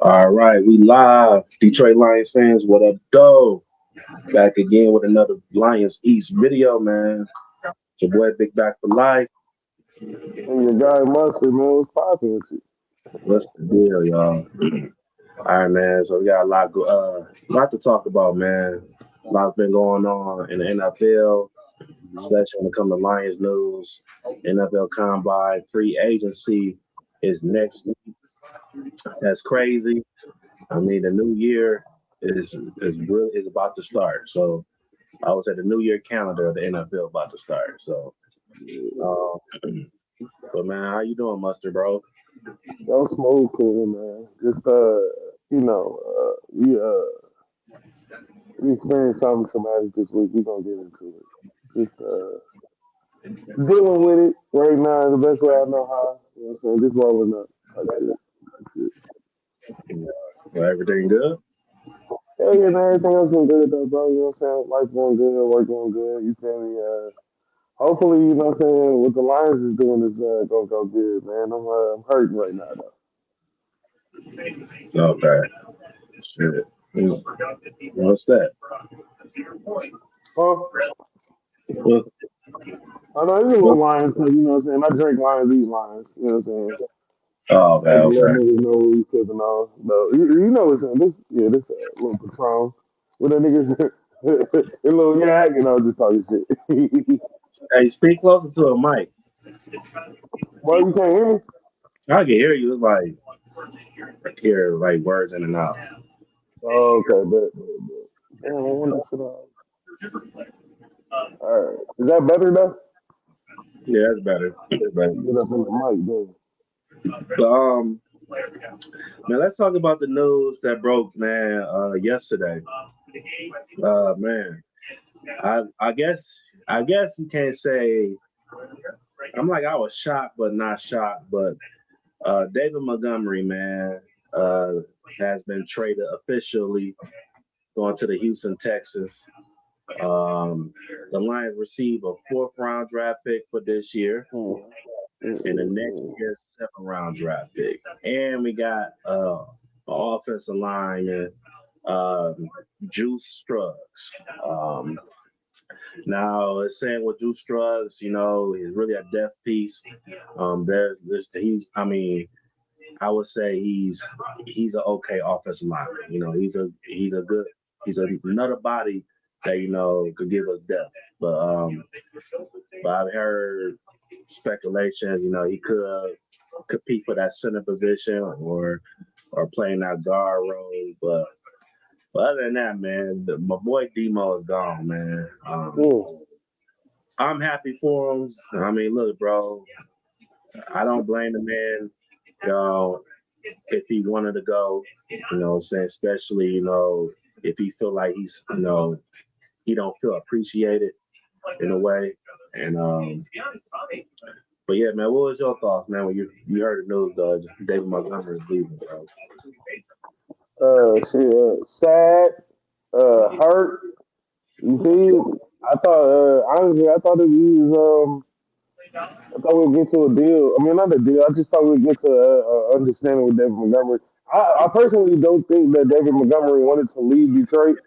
All right, we live. Detroit Lions fans, what up, though? Back again with another Lions Eatz video, man. It's your boy Big Back for Life. And your guy Mustard, man, was popping with you. What's the deal, y'all? All right, man. So we got a lot to talk about, man. A lot's been going on in the NFL, especially when it comes to Lions news. NFL Combine, free agency is next week. That's crazy. I mean, the new year is about to start. So I would say the new year calendar of the NFL about to start. So, uh, but man, how you doing, Mustard, bro? That smooth cool, man. Just you know, we experienced something traumatic this week. We gonna get into it. Just dealing with it right now the best way I know how. You know what I'm saying? Just rolling up. Type shit. Type shit. Well, everything good? Yeah, yeah, man, everything else been good though, bro. You know what I'm saying? Life going good, work going good. You feel me? Hopefully, you know what I'm saying, what the Lions is doing is gonna go good, man. I'm hurting right now though. Okay. Shit. What's that? Huh? Well, I know it's a little Lions because you know what I'm saying. I drink Lions, eat Lions. You know what I'm saying. oh, okay, Like to let okay. niggas know what we sipping on. No, you know what's in this? Yeah, this little Patron with the niggas, a little yak, and I was just talking shit. Hey, speak closer to a mic. Boy, you can't hear me. I can hear you. It's like I hear like words in and out. Oh, okay, but. Damn, I wonder should I? All right, is that better though? Yeah, that's better. That's better. Get up in the mic, dude. But, man, let's talk about the news that broke, man, yesterday. Man, I guess you can't say. I was shocked, but not shocked. But David Montgomery, man, uh, has been traded officially, going to the Houston Texans. The Lions receive a fourth round draft pick for this year, Mm, and the next mm. year's seventh round draft pick. And we got an offensive lineman, um, Juice Scruggs. Now it's saying with Juice Scruggs, he's really a deaf piece. There's I would say he's an okay offensive lineman. He's a good another body that could give us depth. But I've heard speculations. He could compete for that center position or playing that guard role. But other than that, man, my boy Demo is gone, man. Mm. I'm happy for him. I mean, look, bro, I don't blame the man. If he wanted to go, saying especially, if he feel like he don't feel appreciated in a way. And but yeah, man, what was your thoughts, man, when you heard the news, David Montgomery is leaving, bro? Shit, sad, hurt. You see, I thought honestly, I thought it was I thought we'd get to a deal. I mean, not a deal. I just thought we'd get to a understanding with David Montgomery. I personally don't think that David Montgomery wanted to leave Detroit.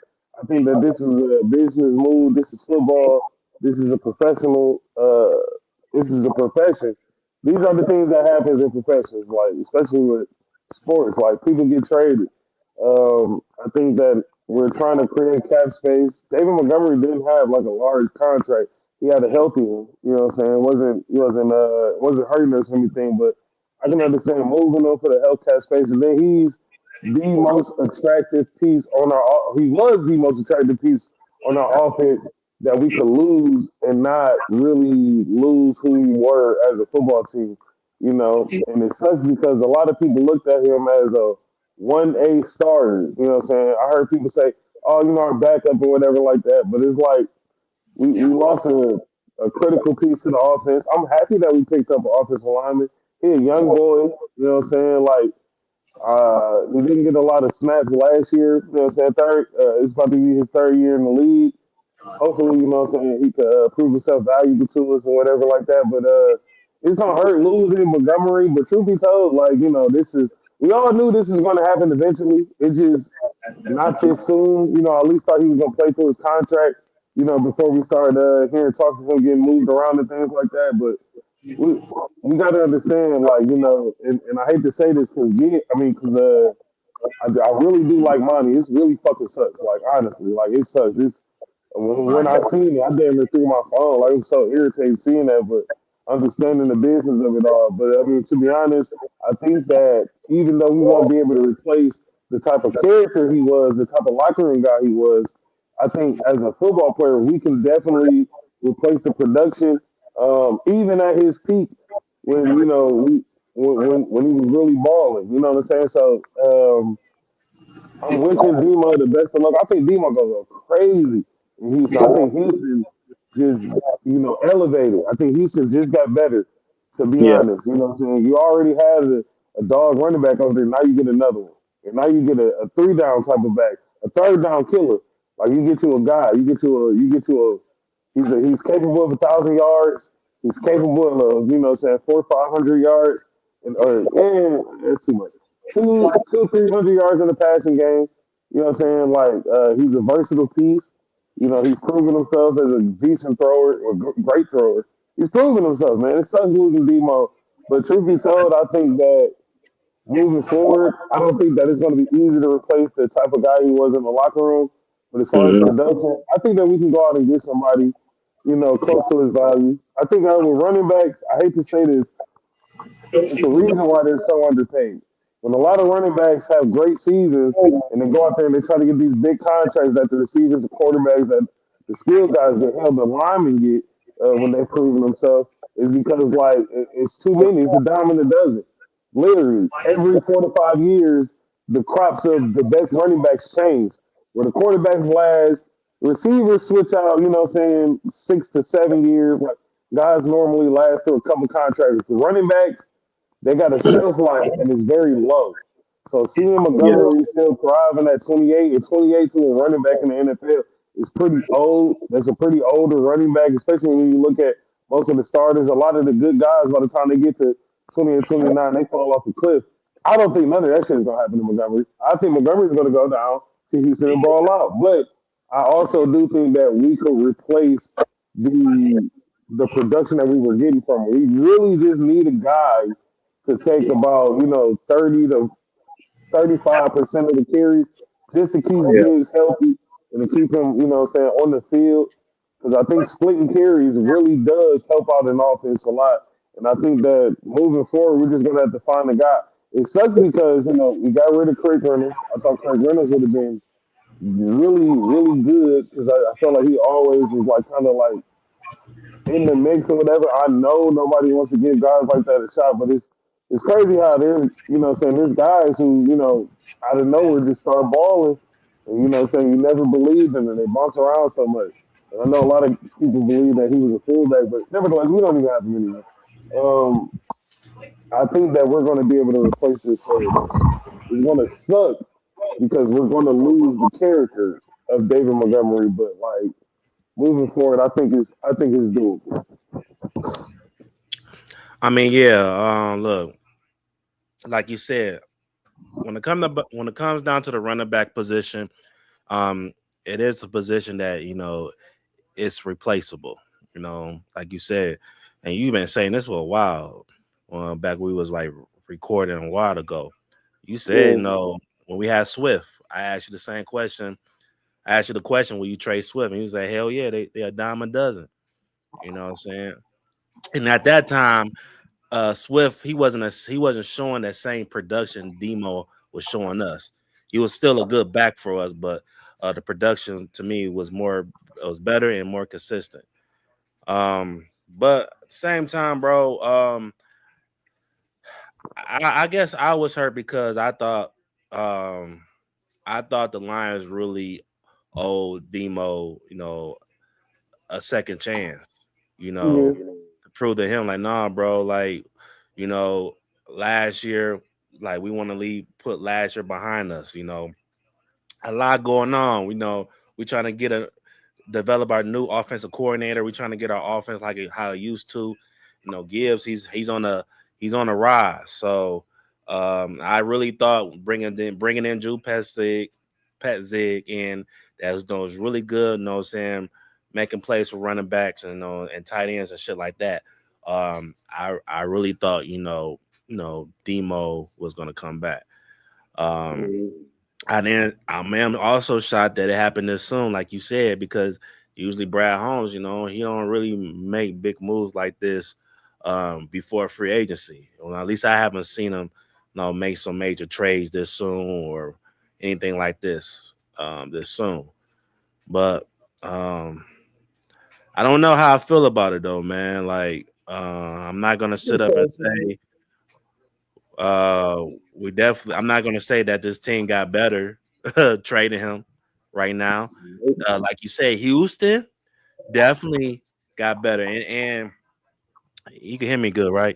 I think that this is a business move. This is football. This is a professional. This is a profession. These are the things that happens in professions, like especially with sports. Like people get traded. I think that we're trying to create cap space. David Montgomery didn't have like a large contract. He had a healthy one. You know what I'm saying? It wasn't hurting us or anything, but I can understand moving him for the health cap space. And then he's the most attractive piece on our. He was the most attractive piece on our offense that we could lose and not really lose who we were as a football team. And it sucks because a lot of people looked at him as a 1A starter. You know what I'm saying? I heard people say, "Oh, our backup or whatever like that," but it's like we lost a critical piece to the offense. I'm happy that we picked up an offensive lineman. He a young boy. You know what I'm saying? Like he didn't get a lot of snaps last year. You know what I'm saying? It's about to be his third year in the league. Hopefully, you know what I'm saying, he could prove himself valuable to us or whatever like that. But it's gonna hurt losing Montgomery. But truth be told, like this is we all knew this was gonna happen eventually. It just not this soon. I at least thought he was gonna play through his contract. Before we started hearing talks of him getting moved around and things like that. But we we got to understand, like and I hate to say this because I really do like Monty. It's really fucking sucks. Like honestly, like it sucks. It's when I seen it, I damn near threw my phone. Like I'm so irritated seeing that, but understanding the business of it all. But I mean, to be honest, I think that even though we won't be able to replace the type of character he was, the type of locker room guy he was, I think as a football player, we can definitely replace the production. Even at his peak, when when he was really balling, you know what I'm saying? So. I'm wishing Demo the best of luck. I think Demo gonna go crazy in Houston. I think Houston just elevated. I think Houston just got better. To be Yeah. honest, what I'm saying. You already had a dog running back over there. Now you get another one, and now you get a three down type of back, a third down killer. Like you get to a guy, he's capable of 1,000 yards. He's capable of saying 400 or 500 yards, and that's too much. 300 yards in the passing game. You know what I'm saying? Like he's a versatile piece. He's proven himself as a decent thrower or great thrower. He's proven himself, man. It sucks losing Demo, but truth be told, I think that moving forward, I don't think that it's going to be easy to replace the type of guy he was in the locker room. But as far as Mm-hmm. production, I think that we can go out and get somebody, close to his value. I think that with running backs, I hate to say this, it's the reason why they're so underpaid. When a lot of running backs have great seasons and they go out there and they try to get these big contracts that the receivers, the quarterbacks, that the skill guys get, hell, the linemen get when they've proven themselves, is because like it's too many. It's a dime in a dozen. Literally, every 4 to 5 years, the crops of the best running backs change. Where the quarterbacks last, receivers switch out. You know, what I'm saying 6 to 7 years. Like guys normally last through a couple contracts. For running backs, they got a shelf life and it's very low. So seeing Yeah. Montgomery still thriving at 28 and 28 to a running back in the NFL is pretty old. That's a pretty older running back, especially when you look at most of the starters. A lot of the good guys, by the time they get to 20 and 29, they fall off a cliff. I don't think none of that shit is going to happen to Montgomery. I think Montgomery's going to go down to Houston and ball out. But I also do think that we could replace the the production that we were getting from him. We really just need a guy to take about 30 to 35% of the carries just to keep Yeah. Gibbs healthy and to keep him on the field, because I think splitting carries really does help out an offense a lot. And I think that moving forward, we're just gonna have to find a guy. It sucks because we got rid of Craig Reynolds. I thought Craig Reynolds would have been really good because I felt like he always was like kind of like in the mix or whatever. I know nobody wants to give guys like that a shot, but it's crazy how there's saying there's guys who out of nowhere just start balling, and saying you never believed them and they bounce around so much. And I know a lot of people believe that he was a fullback, but nevertheless, we don't even have him anymore. Um, I think that we're going to be able to replace this first. It's going to suck because we're going to lose the character of David Montgomery, but like moving forward, I think it's doable. I mean, yeah. Look, like you said, when it comes down to the running back position, um, it is a position that it's replaceable. Like you said, and you've been saying this for a while. Back we was like recording a while ago. You said, Yeah, when we had Swift, I asked you the same question. I asked you the question, will you trade Swift? And you was like, hell yeah, they a dime a dozen. You know what I'm saying? And at that time, Swift, he wasn't showing that same production Demo was showing us. He was still a good back for us, but the production to me was better and more consistent. But at the same time, bro, I guess I was hurt because um I thought the Lions really owed Demo, a second chance, you yeah, know, to prove to him like, nah, bro, like, you know, last year, like we want to put last year behind us, a lot going on. We trying to develop our new offensive coordinator. We trying to get our offense like how it used to. Gibbs, he's on a rise. So I really thought bringing in Drew Petzing in that was really good. You know what I'm saying, making plays for running backs and and tight ends and shit like that. I really thought Demo was gonna come back. Um, Mhm. I'm also shocked that it happened this soon, like you said, because usually Brad Holmes, he don't really make big moves like this before free agency. Well, at least I haven't seen him, make some major trades this soon or anything like this soon. But I don't know how I feel about it though, man. Like I'm not gonna sit up and say we definitely. I'm not gonna say that this team got better trading him right now. Like you say, Houston definitely got better, and you can hear me good, right?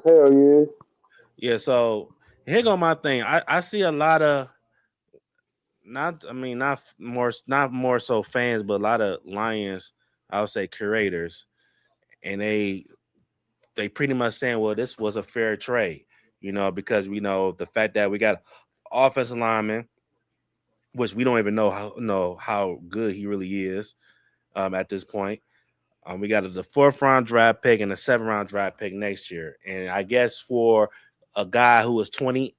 Hell yeah. Yeah. So here go my thing. I see a lot of not more so fans, but a lot of Lions. I would say curators, and they pretty much saying, well, this was a fair trade, because we know the fact that we got offensive lineman, which we don't even know how good he really is at this point. We got the 4th round draft pick and a 7th round draft pick next year, and I guess for a guy who was 29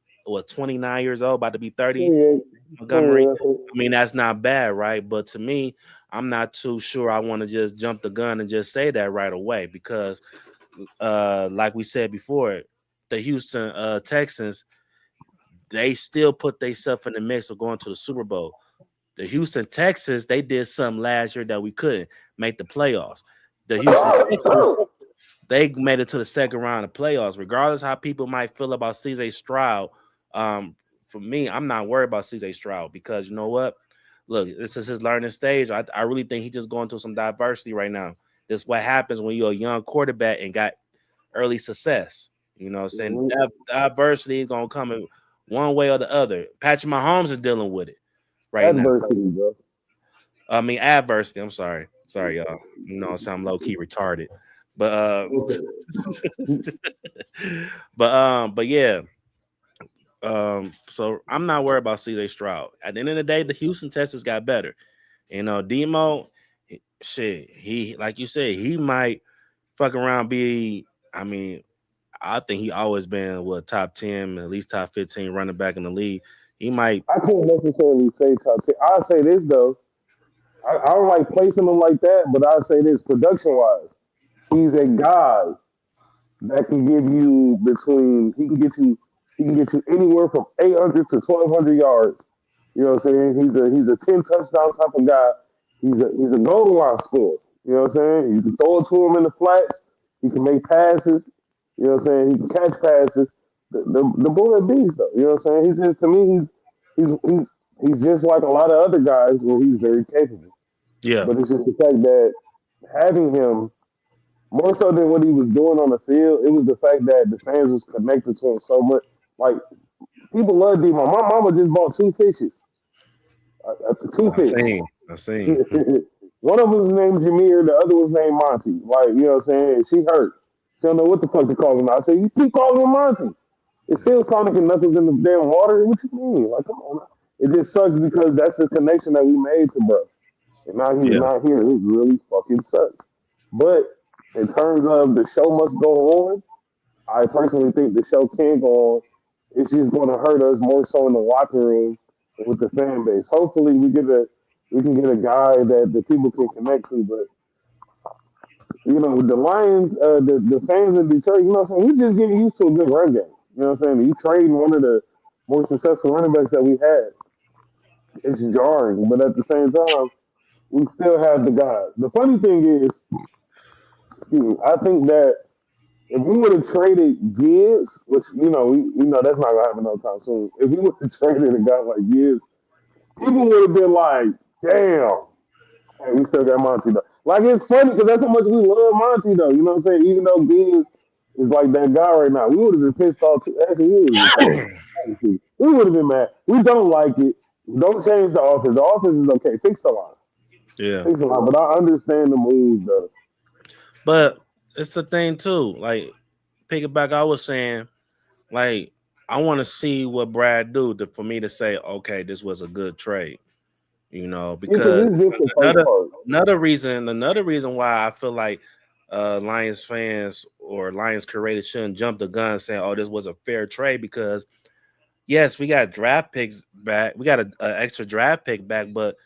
years old, about to be 30, 28, Montgomery. 28, I think. I mean, that's not bad, right? But to me, I'm not too sure. I want to just jump the gun and just say that right away because like we said before, the Houston Texans, they still put themselves in the mix of going to the Super Bowl. The Houston Texans, they did something last year that we couldn't make the playoffs. The Houston Texans, they made it to the 2nd round of playoffs. Regardless how people might feel about CJ Stroud, for me, I'm not worried about CJ Stroud because you know what? Look, this is his learning stage. I really think he's just going through some diversity right now. This is what happens when you're a young quarterback and got early success. You know what I'm saying? Mhm. That diversity is gonna come in one way or the other. Patrick Mahomes is dealing with it right now. Adversity, bro. I mean adversity. I'm sorry. Sorry, y'all. I sound low key retarded. But but yeah. So I'm not worried about CJ Stroud. At the end of the day, the Houston Texans got better. Demo, shit, he like you said, he might fuck around be. I mean, I think he always been top 10, at least top 15 running back in the league. He might. I can't necessarily say top 10. I'll say this though. I don't like placing him like that, but I'll say this production wise. He's a guy that can give you between he can get you anywhere from 800 to 1,200 yards. You know what I'm saying? He's a 10 touchdown type of guy. He's a goal line scorer. You know what I'm saying? You can throw it to him in the flats. He can make passes. You know what I'm saying? He can catch passes. The boy a beast though. You know what I'm saying? He's just to me he's he's he's just like a lot of other guys where he's very capable. Yeah. But it's just the fact that having him more so than what he was doing on the field, it was the fact that the fans was connected to him so much. Like people love Demo. My mama just bought two fishes, two I fish. seen. I seen. One of them was named Jameer, the other was named Monty. Like you know what I'm saying? She hurt. She don't know what the fuck to call him. I said, you keep calling him Monty. It's still Sonic and Knuckles in the damn water. What you mean? Like come on. It just sucks because that's the connection that we made to bro. And now he's Yeah. not here. It really fucking sucks. But in terms of the show must go on, I personally think the show can go on. It's just going to hurt us more so in the locker room and with the fan base. Hopefully, we can get a guy that the people can connect to. But you know, with the Lions, the fans in Detroit, you know what I'm saying? We just getting used to a good run game. You know what I'm saying? You trade one of the more successful running backs that we had. It's jarring, but at the same time, we still have the guy. The funny thing is, excuse me, I think that if we would have traded Gibbs, which we know that's not gonna happen no time soon. If we would have traded a guy like Gibbs, people would have been like, "Damn, hey, we still got Monty though." Like it's funny because that's how much we love Monty though. You know what I'm saying? Even though Gibbs is like that guy right now, we would have been pissed off too. Actually, we would have been pissed. Actually, we would have been mad. We don't like it. Don't change the offense. The offense is okay. Fix the line. Yeah. Fix the line. But I understand the move though. But it's the thing too. Like piggyback, I was saying, like I want to see what Brad do for me to say, okay, this was a good trade. Because Because it's just the first another part. another reason why I feel like Lions fans or Lions creators shouldn't jump the gun saying, "Oh, this was a fair trade," because yes, we got draft picks back, we got an extra draft pick back, but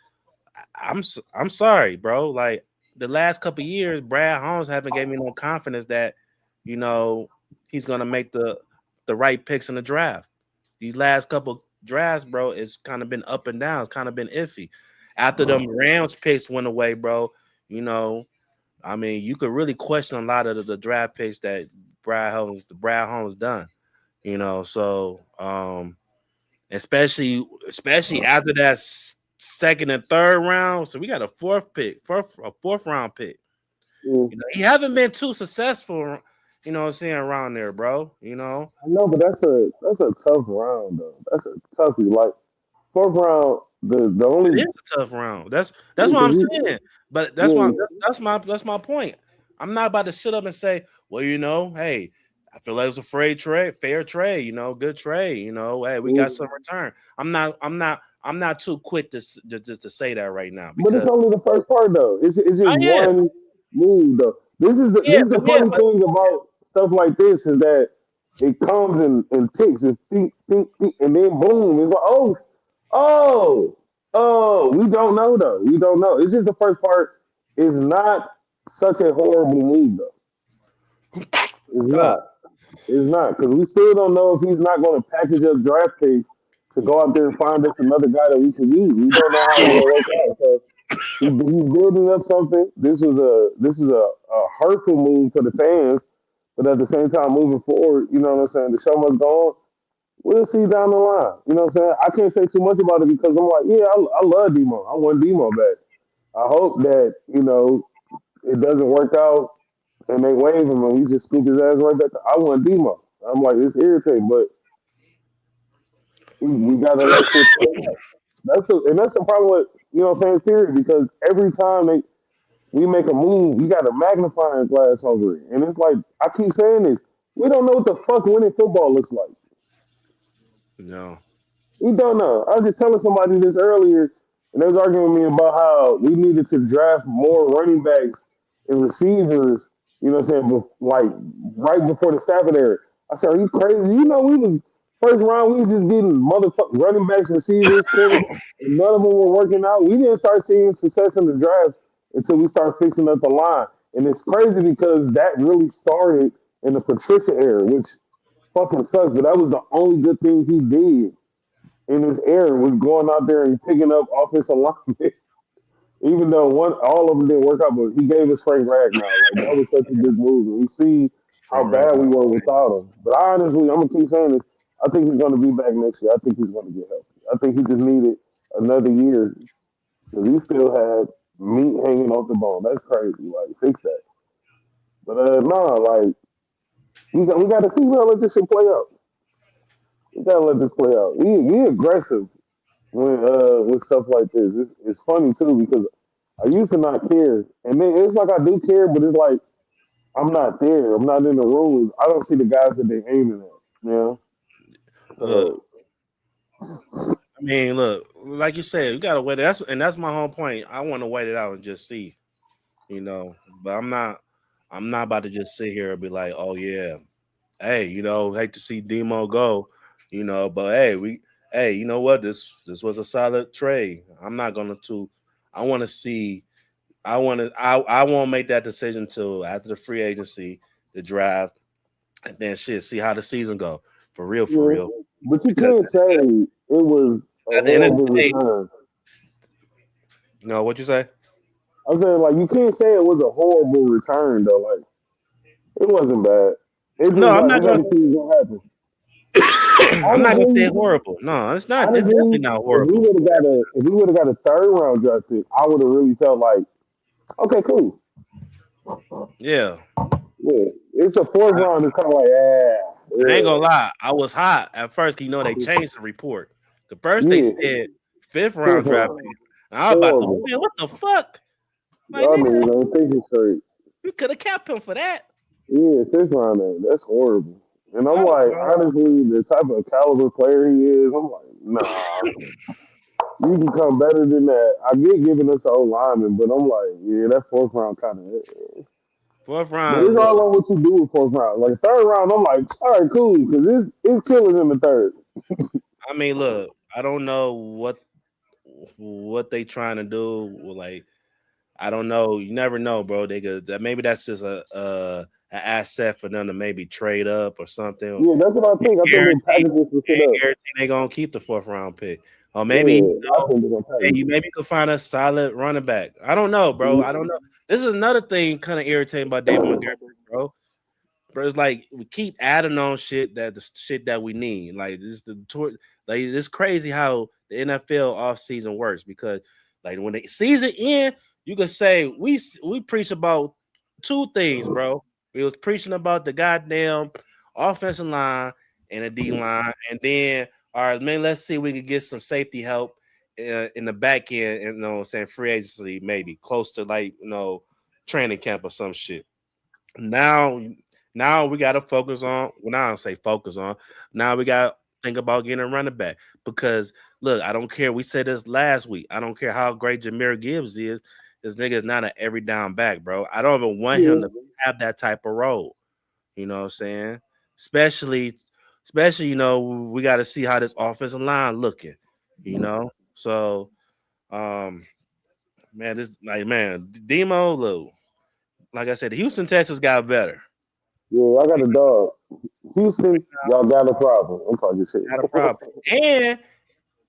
I'm sorry, bro. Like the last couple of years, Brad Holmes haven't gave me no confidence that you know he's gonna make the right picks in the draft. These last couple drafts, bro, it's kind of been up and down. It's kind of been iffy. After them Rams picks went away, bro, you know, I mean, you could really question a lot of the draft picks that Brad Holmes done. So especially after that second and third round. So we got a fourth round pick. Yeah. He haven't been too successful, what I'm saying, around there, bro. I know, but that's a tough round though. That's a toughie. Like fourth round, the It only is a tough round. That's yeah, what 'cause I'm you, saying. But yeah, that's my point. I'm not about to sit up and say, well, hey, I feel like it was a fair trade, good trade, hey, we got yeah. some return. I'm not too quick just to say that right now But it's because only the first part though. It's just I am. one move though. Yeah, This is the funny but thing about stuff like this is that it comes in ticks. It's think, think, think, and then boom. It's like we don't know though. We don't know. It's just the first part is not such a horrible move though. It's uh, not. It's not because we still don't know if he's not going to package up draft picks to go out there and find us another guy that we can use. We don't know how it's going to work out. So he's building up something. This is a hurtful move for the fans, but at the same time, moving forward, you know what I'm saying. The show must go on. We'll see down the line. You know what I'm saying. I can't say too much about it because I'm like, yeah, I love Demo. I want Demo back. I hope that it doesn't work out and they wave him and we just scoop his ass right back. I want Demo. I'm like, it's irritating, but we gotta let shit play out. That's the problem with fans period because every time we make a move, we got a magnifying glass over it, and it's like I keep saying this. We don't know what the fuck winning football looks like. no, We don't know. I was just telling somebody this earlier, and they was arguing with me about how we needed to draft more running backs and receivers. You know what I'm saying? Like right before the Stafford era. I said, "Are you crazy? We was first round. We was just getting motherfucking running backs, receivers, corners, and none of them were working out. We didn't start seeing success in the draft until we started fixing up the line. And it's crazy because that really started in the Patricia era, which fucking sucks. But that was the only good thing he did in his era was going out there and picking up offensive linemen. Even though all of them didn't work out, but he gave us Frank Ragnow. Like that was such a big move. And we see how Frank bad we Reich. were without him. But honestly, I'm gonna keep saying this. I think he's gonna be back next year. I think he's gonna get healthy. I think he just needed another year because he still had meat hanging off the bone. That's crazy. Like fix that. But no, like we got to see how let this shit play out. We gotta let this play out. We aggressive with stuff like this. It's funny too because I used to not care, and then it's like I do care, but it's like I'm not there. I'm not in the rooms. I don't see the guys that they aiming at. Look, So I mean, look, like you said, you gotta wait. That's my whole point. I want to wait it out and just see, But I'm not about to just sit here and be like, oh yeah, hey, hate to see Demo go, but hey, you know what? This was a solid trade. I'm not gonna to. I want to see. I won't make that decision till after the free agency, the draft, and then shit, see how the season go. For yeah, real. but you Because can't say it was a at the end of horrible the day, return. what you say? I'm saying like you can't say it was a horrible return though. Like it wasn't bad. It's No, just I'm like we not got gonna. to see what's gonna happen. I'm not gonna say Honestly, horrible. No, it's not. It's definitely honestly, not horrible. if we would have got a third round draft pick, I would have really felt like okay, cool. Yeah, Yeah, it's the fourth I, round. It's kind of like, I ain't yeah, gonna lie. I was hot at first. They changed the report. The first they yeah, said fifth fifth round draft round. pick. And I was about to, Horrible. man, what the fuck? Like, Y'all nigga, niggas ain't thinking straight. you could have kept him for that. Yeah, fifth round. That's horrible. And I'm Oh, like, bro. honestly, the type of caliber player he is, I'm like, nah, you can come better than that. I get giving us the old lineman, but I'm like, yeah, that fourth round kind of. Fourth But round. it's Look, all on what you do with fourth round. Like third round, I'm like, all right, cool, because it's killers in the third. I mean, look. I don't know what they trying to do. Like, I don't know. You never know, bro. They could maybe that's just an asset for them to maybe trade up or something. Yeah, that's what I think. I think they Guarantee, package this shit up. guarantee they gonna keep the fourth round pick, or maybe Yeah, I think they're gonna hey, package you it. maybe could find a solid running back. I don't know, bro. I don't know. This is another thing kind of irritating about David Montgomery, bro. Bro, it's like we keep adding on shit that the shit that we need. Like like it's crazy how the NFL offseason works because like when the season end, you could say we preach about two things, bro. We was preaching about the goddamn offensive line and the D line, and then all right, man, let's see if we could get some safety help in the back end, and you know what I'm saying, free agency, maybe close to like training camp or some shit. Now, now we got to focus on. Well, now I don't say focus on. Now we got to think about getting a running back because look, I don't care. We said this last week. I don't care how great Jameer Gibbs is. This nigga is not an every down back, bro. I don't even want him Yeah, to have that type of role. You know what I'm saying? Especially, especially, we got to see how this offensive line looking. You know, so um, man, this like man, Demo, look, like I said, the Houston Texans got better. yeah, I got a dog. Houston, y'all got a problem. I'm talking shit. Not a problem. And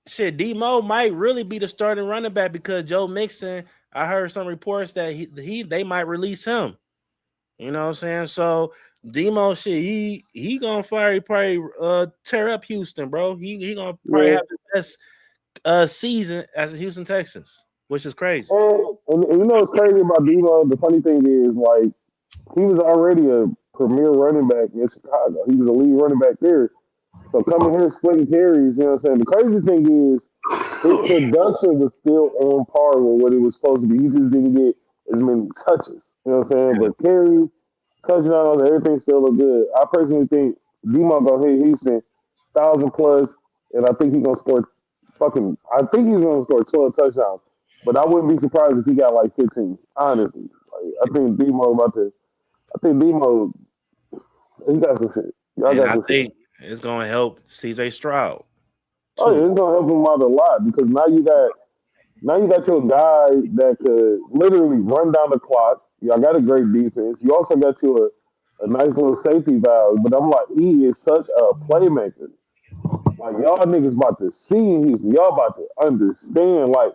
shit, Demo might really be the starting running back because Joe Mixon. I heard some reports that they might release him. You know what I'm saying? So Demo shit, he gonna probably tear up Houston, bro. He gonna probably Yeah, have the best season as a Houston Texans, which is crazy. and you know what's crazy about Devo? The funny thing is, like, he was already a premier running back in Chicago. He was a lead running back there. So coming here splitting carries, you know what I'm saying? The crazy thing is his production was still on par with what it was supposed to be. He just didn't get as many touches. You know what I'm saying? But carries, touchdowns, everything still look good. I personally think Demon gonna hit Houston 1,000 plus, and I think he's gonna score I think he's gonna score 12 touchdowns. But I wouldn't be surprised if he got like 15. Honestly, like, I think Demo about to. I think Demo he got some shit. Y'all And got I some shit. think it's gonna help CJ Stroud Oh yeah, too. it's gonna help him out a lot because now you got your guy that could literally run down the clock. Y'all got a great defense. You also got you a nice little safety valve. But I'm like, he is such a playmaker. Like y'all niggas about to see Houston. Y'all about to understand. Like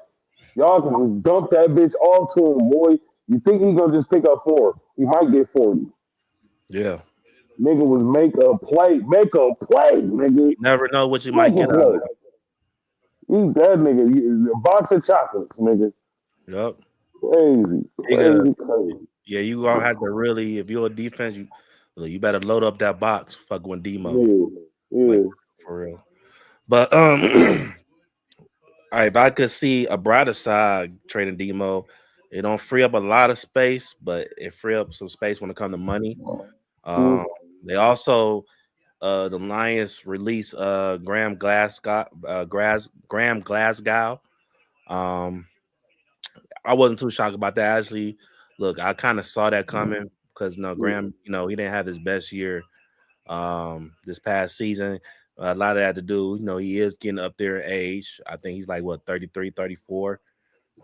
y'all can just dump that bitch off to him, boy. You think he gonna just pick up four? He might get 40. Yeah. Nigga was make a play, nigga, You never know what you might make a get out of play. Eat that nigga. A box of chocolates, nigga. it. Yep. Crazy, You gotta, crazy, crazy. yeah, you gonna have to really, if you're a defense, you better load up that box. Fuck with Demo, Yeah, like yeah. for real. But all right, if I could see a brighter side trading Demo, it don't free up a lot of space, but it free up some space when it comes to money. Um, Mm, they also the Lions release Graham Glasgow. Um, I wasn't too shocked about that. Actually, look, I kind of saw that coming because Graham, he didn't have his best year this past season. A lot of that to do, he is getting up there in age. I think he's like what 33, 34.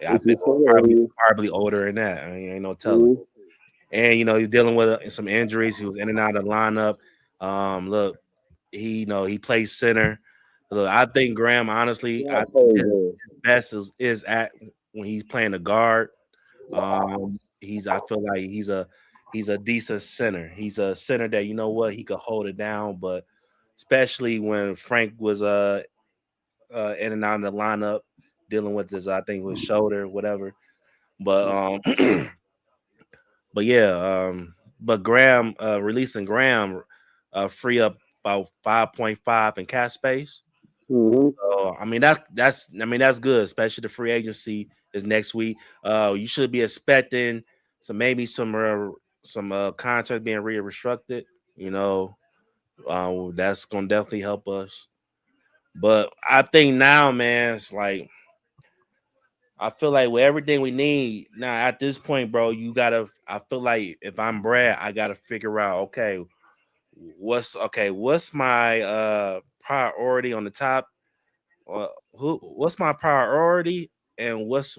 Yeah, I which think is probably hilarious. probably older than that. I ain't no telling. Mm, And he's dealing with some injuries. He was in and out of the lineup. Look, he plays center. Look, I think Graham, honestly, I not think playing his good. best is at when he's playing the guard. I feel like he's a decent center. He's a center that he could hold it down, but especially when Frank was in and out of the lineup dealing with his I think with shoulder, whatever. But but yeah, but Graham releasing Graham free up about 5.5 in cap space. Mm-hmm. So I mean that's good, especially the free agency is next week. You should be expecting some maybe some contracts being restructured. You know, that's gonna definitely help us. But I think now, man, it's like I feel like with everything we need now at this point, bro, you gotta. I feel like if I'm Brad, I gotta figure out what's my priority on the top. What's my priority, and what's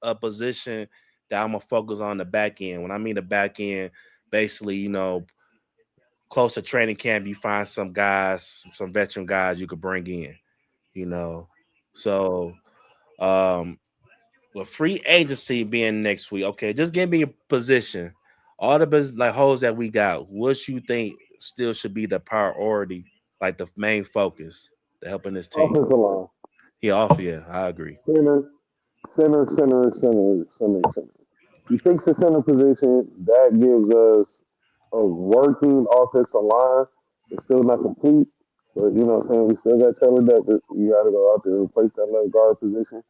a position that I'm gonna focus on the back end. When I mean the back end, basically, close to training camp, you find some guys, some veteran guys you could bring in. You know, so um with free agency being next week, okay, just give me a position. All the like holes that we got, what you think still should be the priority, like the main focus to helping this team? Offensive line, Yeah, off. Yeah, I agree. center, center. You fix the center position, that gives us a working offensive line. It's still not complete, but you know what I'm saying? We still got Taylor Decker. You got to go out there and replace that left guard position.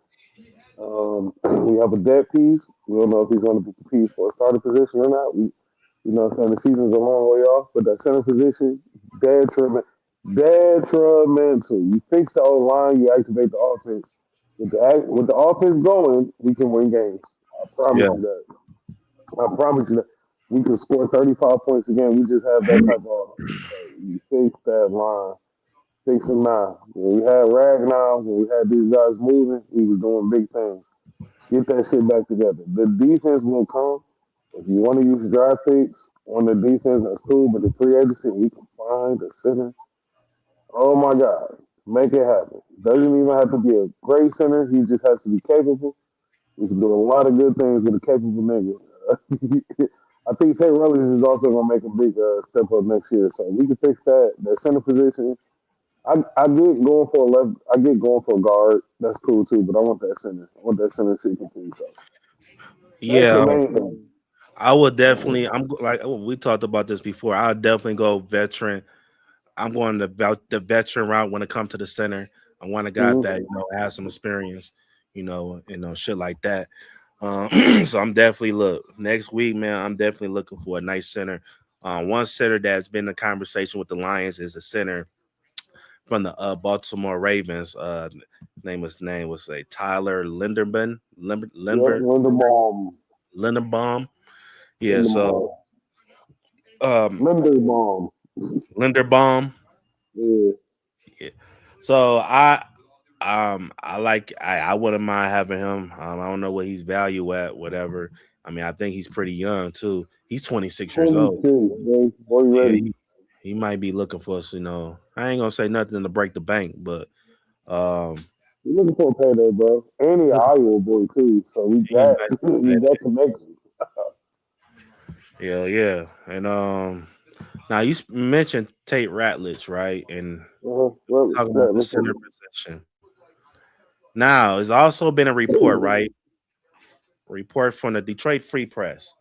We have a dead piece. We don't know if he's going to be competing for a starting position or not. You know what I'm saying? The season's a long way off, but that center position, detrimental. You fix the old line, you activate the offense. With the offense going, we can win games. I promise Yeah, you that. I promise you that we can score 35 points a game. We just have that type of offense. So you fix that line. Fix it now. When we had Ragnar, when we had these guys moving, we was doing big things. Get that shit back together. The defense will come. If you want to use draft picks on the defense, that's cool. But the free agency, we can find a center. Oh my God. Make it happen. Doesn't even have to be a great center. He just has to be capable. We can do a lot of good things with a capable nigga. I think Tate Rutledge is also going to make a big step up next year. So we can fix that center position. I get going for a left. I get going for a guard. That's cool too. But I want that center. I want that center shit complete. So that's the yeah. main thing. I would definitely. We talked about this before. I'll definitely go veteran. I'm going the veteran route when it comes to the center. I want a guy Hmm. that has some experience, shit like that. So I'm definitely look next week, man. I'm definitely looking for a nice center. One center that's been in conversation with the Lions is a center from the Baltimore Ravens. Name was say Tyler Linderman, Yep. Linderbaum. Linderbaum. Yeah, so Linderbaum. um, Linderbaum. Linderbaum. Yeah. Yeah. So I wouldn't mind having him. I don't know what he's value at, whatever. I mean, I think he's pretty young too. He's 26 years old. 26, baby. Boy, you Yeah, ready? he might be looking for us. I ain't gonna say nothing to break the bank, but um, You looking for a payday, bro? And he an look, Iowa boy too. So we he got might we got connections. yeah. And now you mentioned Tate Ratledge, right? And Well, talking yeah, about the center listen. position. Now, it's also been a report, right? Report from the Detroit Free Press.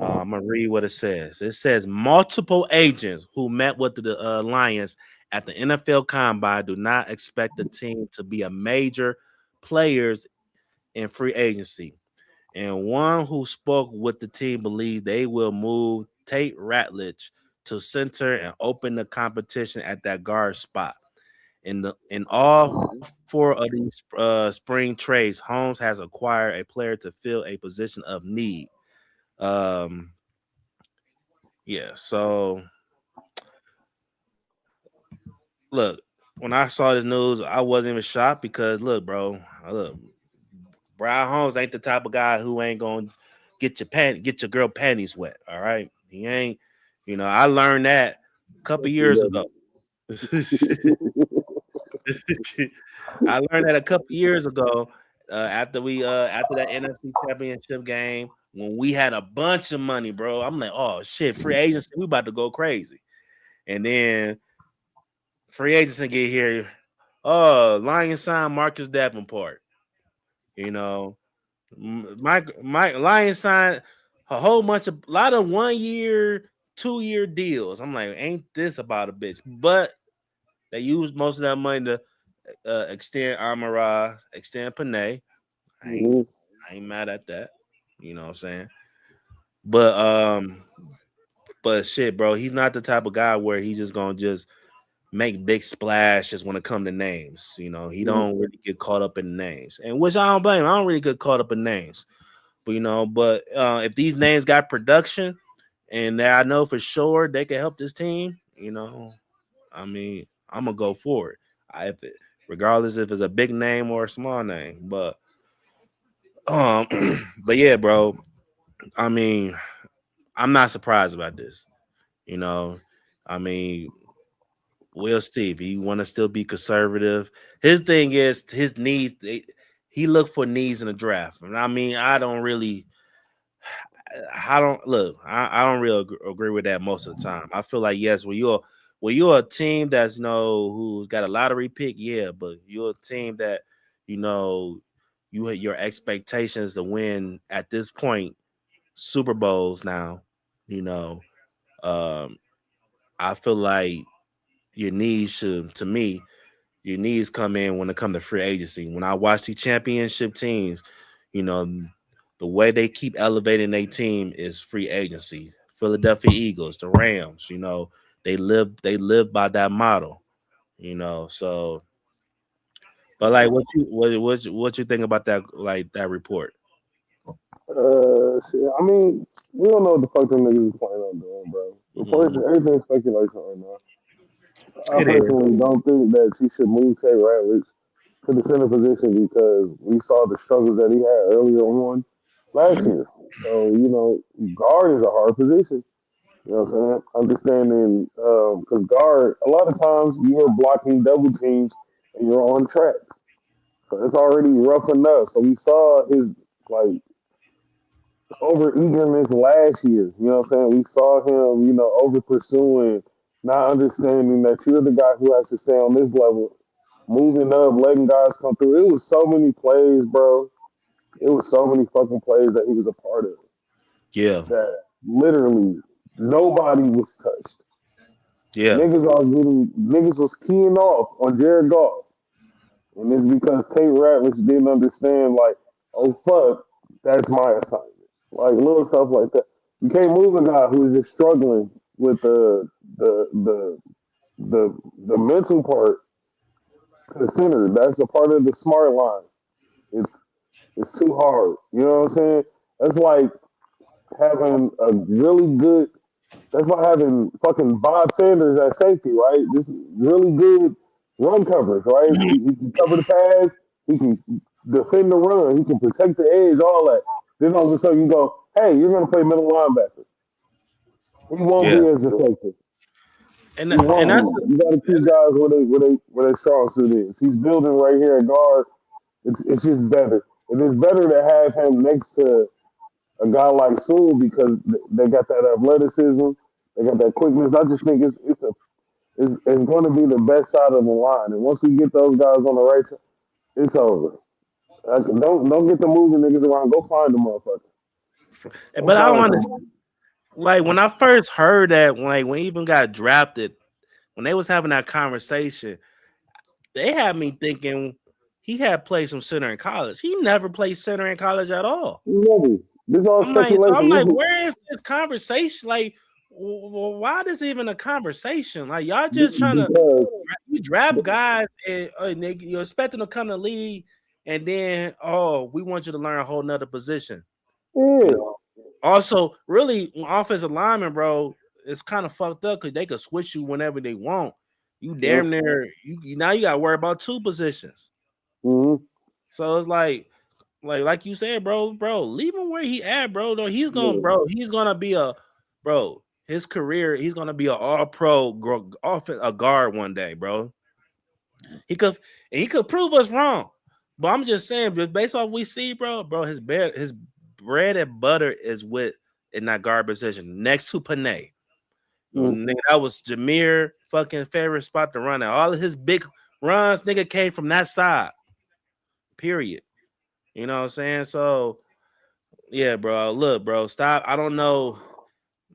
I'm gonna read what it says. It says multiple agents who met with the Lions at the NFL Combine do not expect the team to be a major players in free agency, and one who spoke with the team believed they will move Tate Ratledge to center and open the competition at that guard spot. In all four of these spring trades, Holmes has acquired a player to fill a position of need. Um, yeah, so look, when I saw this news, I wasn't even shocked because look, Brad Holmes ain't the type of guy who ain't gonna get your girl panties wet. All right, he ain't. I learned that a couple Yes, he years ago. doesn't. I learned that a couple years ago after that NFC Championship game when we had a bunch of money, bro. I'm like, oh shit, free agency, we about to go crazy, and then free agency get here. Oh, Lions sign Marcus Davenport. You know, Mike Lions signed a lot of 1 year, 2 year deals. I'm like, ain't this about a bitch? But they used most of that money to extend Amara, extend Panay. I ain't Mhm. I ain't mad at that. You know what I'm saying? But shit, bro, he's not the type of guy where he's just gonna just make big splashes when it come to names. You know, he don't really get caught up in names, and which I don't blame him. I don't really get caught up in names, but if these names got production, and I know for sure they can help this team, I mean, I'm gonna go for it. Regardless if it's a big name or a small name, um, but yeah, bro. I mean, I'm not surprised about this. You know, I mean, Will Steve, he want to still be conservative. His thing is his needs. He look for needs in the draft. And I mean, I don't really. I don't look. I don't really agree with that most of the time. I feel like yes, you're a team that's who's got a lottery pick, yeah, but you're a team that you know you had your expectations to win at this point Super Bowls now. You know, um, I feel like your needs should, to me, your needs come in when it comes to free agency. When I watch the championship teams, you know, the way they keep elevating their team is free agency. Philadelphia Eagles, the Rams, they live by that model, So, but like, what you think about that, like that report? Shit. I mean, we don't know what the fuck them niggas is planning on doing, bro. Of course, Mhm. everything's speculation right now. I It is. personally don't think that she should move Tay Ratledge to the center position because we saw the struggles that he had earlier on last year. So, guard is a hard position. You know what I'm saying? Understanding, because guard, a lot of times you are blocking double teams and you're on tracks. So it's already rough enough. So we saw his, like, over eagerness last year. You know what I'm saying? We saw him, over pursuing, not understanding that you're the guy who has to stay on this level, moving up, letting guys come through. It was so many plays, bro. It was so many fucking plays that he was a part of Yeah, that literally nobody was touched. yeah, Niggas was keying off on Jared Goff. And it's because Tate Ratledge didn't understand, like, oh fuck, that's my assignment. Like little stuff like that. You can't move a guy who is just struggling with the the the mental part to the center. That's a part of the smart line. It's it's too hard. You know what I'm saying? That's like having a really good. That's like having fucking Bob Sanders at safety, right? This really good run coverage, right? He can cover the pass. He can defend the run. He can protect the edge, all that. Then all of a sudden you go, hey, you're going to play middle linebacker. He won't yeah, be as effective. and He and won't that's be. You got to keep guys where they strong suit is. He's building right here at guard. It's just better. It is better to have him next to a guy like Sewell because they got that athleticism, they got that quickness. I just think it's going to be the best side of the line, and once we get those guys on the right track, it's over. Don't get the moving niggas around. Go find the motherfucker. Go but I don't find understand. somebody. Like when I first heard that, when he even got drafted, when they was having that conversation, they had me thinking he had played some center in college. He never played center in college at all. Never. This is all I'm speculation. like, This is where is this conversation? Like, why this even a conversation? Like, y'all just trying to because you draft guys and you're expecting them to come to the league, and then we want you to learn a whole nother position. You yeah, know. Also, really, offensive lineman, bro, it's kind of fucked up because they could switch you whenever they want. You yeah. damn near now you got to worry about two positions. Mm-hmm. So it's like you said, bro, leave him where he at, bro. Though Yeah. he's gonna be a bro. His career, he's gonna be an all pro a guard one day, bro. He could prove us wrong, but I'm just saying, just based off we see, bro, his bread and butter is with in that guard position next to Panay. Mm-hmm. Nigga, that was Jameer fucking favorite spot to run at. All of his big runs, nigga, came from that side. Period. You know what I'm saying? So yeah, bro. Look, bro, stop. I don't know.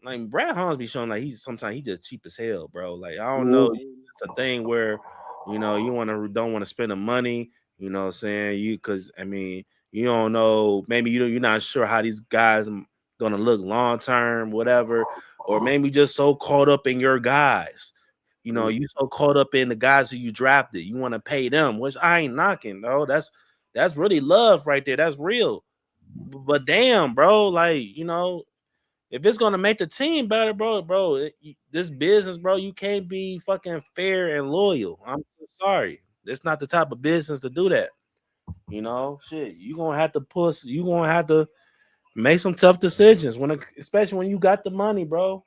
Like Brad Holmes be showing like sometimes he just cheap as hell, bro. Like I don't know. Mm-hmm. It's a thing where you don't want to spend the money. You know what I'm saying? You because I mean you don't know. Maybe you're not sure how these guys gonna look long term, whatever, or maybe just so caught up in your guys. You know, you so caught up in the guys who you drafted, you want to pay them, which I ain't knocking, though. That's really love right there. That's real. But damn, bro, like, you know, if it's gonna make the team better, this business, bro, you can't be fucking fair and loyal. I'm so sorry. It's not the type of business to do that. You know, shit, you gonna have to push. You gonna have to make some tough decisions especially when you got the money, bro.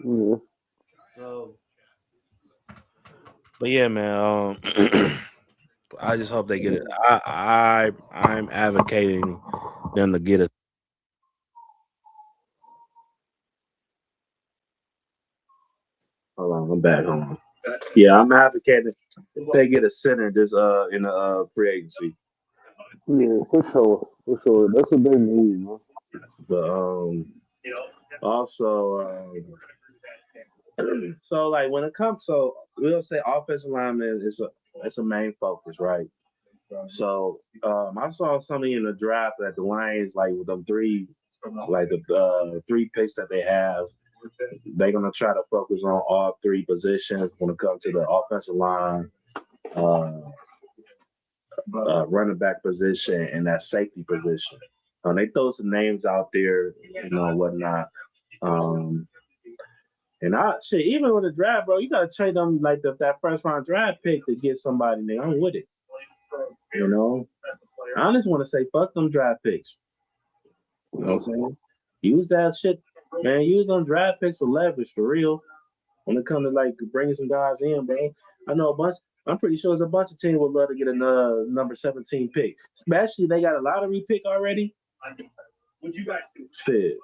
Yeah. So, but yeah, man. I just hope they get it. I'm advocating them to get it. Hold on, I'm back home. Yeah, I'm advocating they get a center this in the free agency. Yeah, for sure. For sure. That's what they need, man. But also so like when it comes, so we'll say offensive lineman is a main focus, right? So I saw something in the draft that the Lions, like with them three, like the three picks that they have, they're gonna try to focus on all three positions when it comes to the offensive line, uh, running back position, and that safety position. They throw some names out there, you know, whatnot. Um, and shit, even with the draft, bro, you gotta trade them like that first round draft pick to get somebody there. I'm with it. You know, I just want to say, fuck them draft picks. You know what I'm saying? Use that shit, man. Use them draft picks for leverage for real. When it comes to like bringing some guys in, bro. I know a bunch. I'm pretty sure there's a bunch of teams would love to get another number 17 pick. Especially they got a lottery pick already. Shit.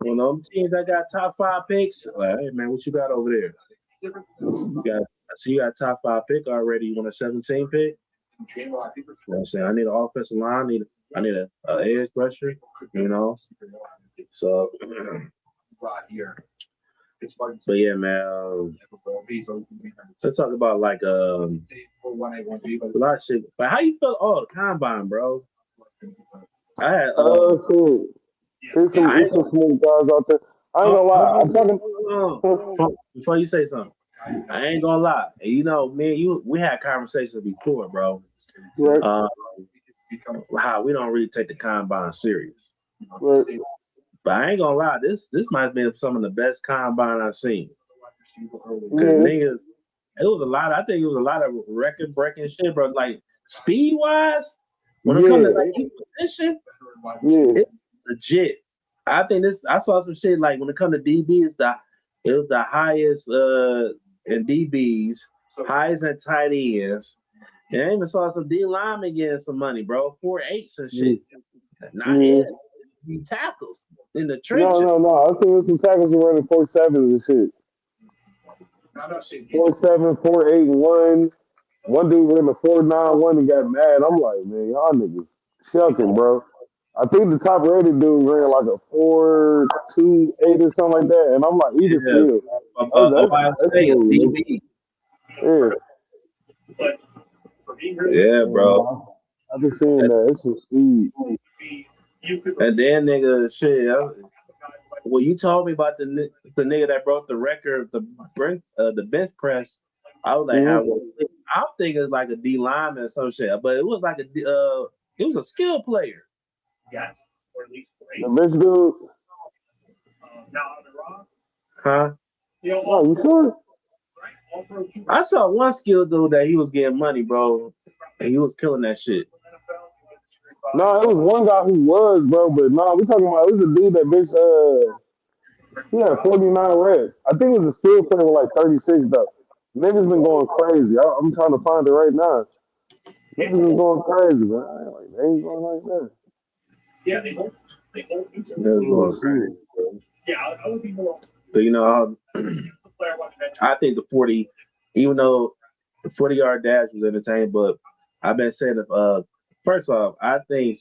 You know, teams that got top 5 picks. Like, hey man, what you got over there? I see you got top 5 pick already. You want a 17 pick? You know what I'm saying? I need an offensive line. I need a edge rusher. You know. So, but yeah, man. Let's talk about like a lot of shit. But how you feel? Oh, the combine, bro. I had Cool. There's some smooth guys out there. I ain't gonna lie. I'm talking. Before you say something, I ain't gonna lie. And you know, me and you, we had conversations before, bro. Right. How we don't really take the combine serious. Right. But I ain't gonna lie, this might have been some of the best combine I've seen. Because niggas, it was a lot. I think it was a lot of record breaking shit, bro. Like speed wise, when it comes to like each position, it's legit. I think I saw some shit like when it comes to DB, it was the highest in DBs, highest in tight ends. And I even saw some D linemen getting some money, bro. 4.8s and shit. Not yet. The tackles in the trenches. No. I think some tackles were running 4.7 and shit. 4.7, 4.8, 1. One dude ran a 4.91 and got mad. I'm like, man, y'all niggas shucking, bro. I think the top rated dude ran like a 4.28 or something like that. And I'm like, he just still. Ohio State DB. Yeah, bro. I've been seeing that. It's some speed. And then, nigga, shit. Well, you told me about the nigga that broke the record, the bench press. I was like, I'm thinking it's like a D lineman or some shit, but it was like it was a skill player. The bench dude. Huh? Oh, you sure? I saw one skill dude that he was getting money, bro, and he was killing that shit. No, it was one guy who was, bro, but no, we talking about it was a dude that bitch he had 49 reps. I think it was a skill player with like 36 though. Niggas been going crazy. I'm trying to find it right now. Niggas been going crazy, bro. Like, they ain't going like that. Yeah, they won't going crazy. But you know, I think the 40, even though the 40-yard dash was entertaining, but I've been saying first off, I ain't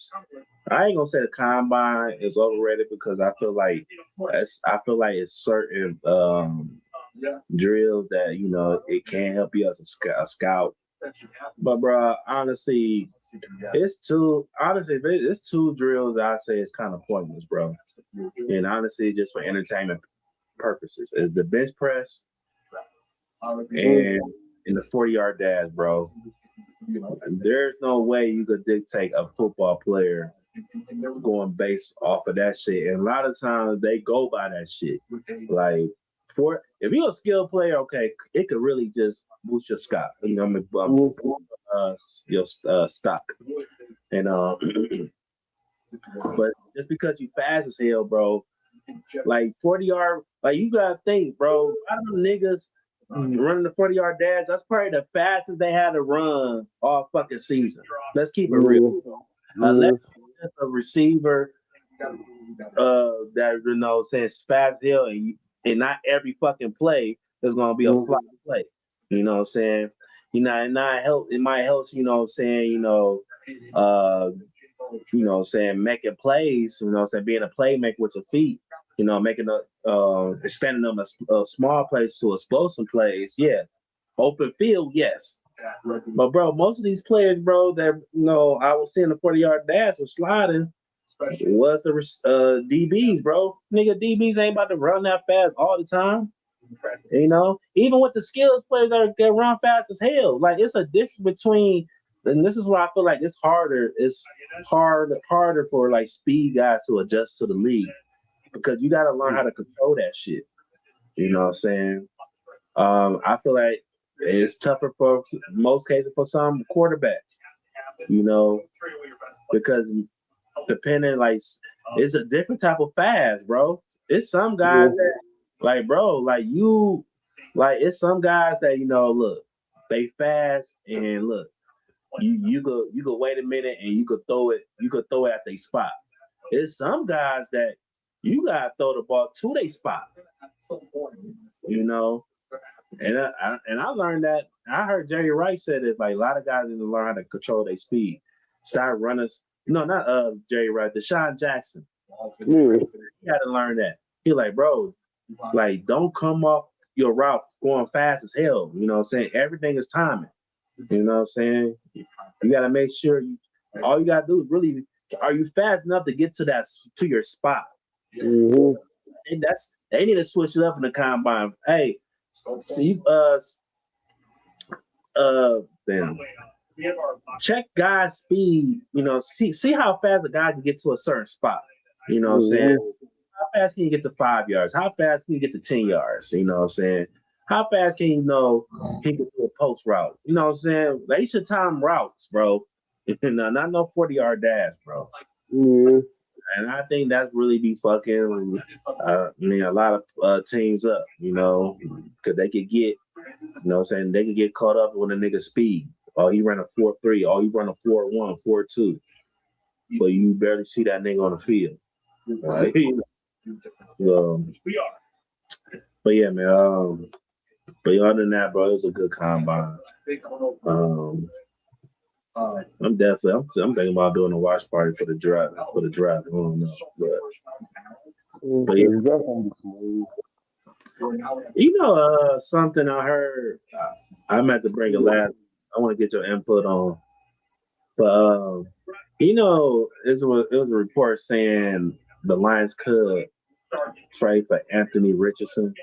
gonna say the combine is overrated because I feel like it's certain drills that, you know, it can help you as a scout. But bro, honestly, it's two drills that I say is kind of pointless, bro. And honestly, just for entertainment purposes, is the bench press and in the 40-yard dash, bro. There's no way you could dictate a football player going based off of that shit. And a lot of times they go by that shit. Like, if you're a skilled player, okay, it could really just boost your stock. You know, your stock. And but just because you fast as hell, bro, like 40-yard, like you gotta think, bro. A lot of them niggas running the 40-yard dash, that's probably the fastest they had to run all fucking season. Let's keep it real. Unless it's a receiver that says fast hill and not every fucking play is gonna be a fly play. You know what I'm saying? It might help, making plays, being a playmaker with your feet, making expanding them a small plays to explosive plays, yeah. Open field, yes. But bro, most of these players, bro, that I was seeing the 40-yard dash was sliding was the DBs, bro. Nigga, DBs ain't about to run that fast all the time. Even with the skills players that run fast as hell. Like, it's a difference between, and this is why I feel like it's harder. It's harder for like speed guys to adjust to the league, because you got to learn how to control that shit. You know what I'm saying? I feel like it's tougher for most cases for some quarterbacks, because depending, like, it's a different type of fast, bro. It's some guys that, like, bro, like you, like, it's some guys that, look, they fast, and look, you could wait a minute and you could throw it at their spot. It's some guys that you gotta throw the ball to their spot. And I learned that. I heard Jerry Rice said it, like, a lot of guys need to learn how to control their speed. Start runners. No, not Jerry Rice, Deshaun Jackson. He had to learn that. He like, bro, like, don't come off your route going fast as hell. You know what I'm saying? Everything is timing. You know what I'm saying? You got to make sure all you got to do is really, are you fast enough to get to your spot? And they need to switch it up in the combine. Hey, see, check guys' speed. See how fast a guy can get to a certain spot. You know what I'm saying? How fast can you get to 5 yards? How fast can you get to 10 yards? You know what I'm saying? How fast can he get to a post route? You know what I'm saying? They should time routes, bro. Not no 40-yard dash, bro. And I think that's really be fucking a lot of teams up, because they could get, they could get caught up with a nigga speed. Oh, he ran a 4.3. Oh, he run a 4.1, 4.2. But you barely see that nigga on the field. Right? But yeah, man. But other than that, bro, it was a good combine. I'm thinking about doing a watch party for the draft. I don't know, but yeah. Something I heard. I meant to bring it last. I want to get your input on. But it was a report saying the Lions could trade for Anthony Richardson.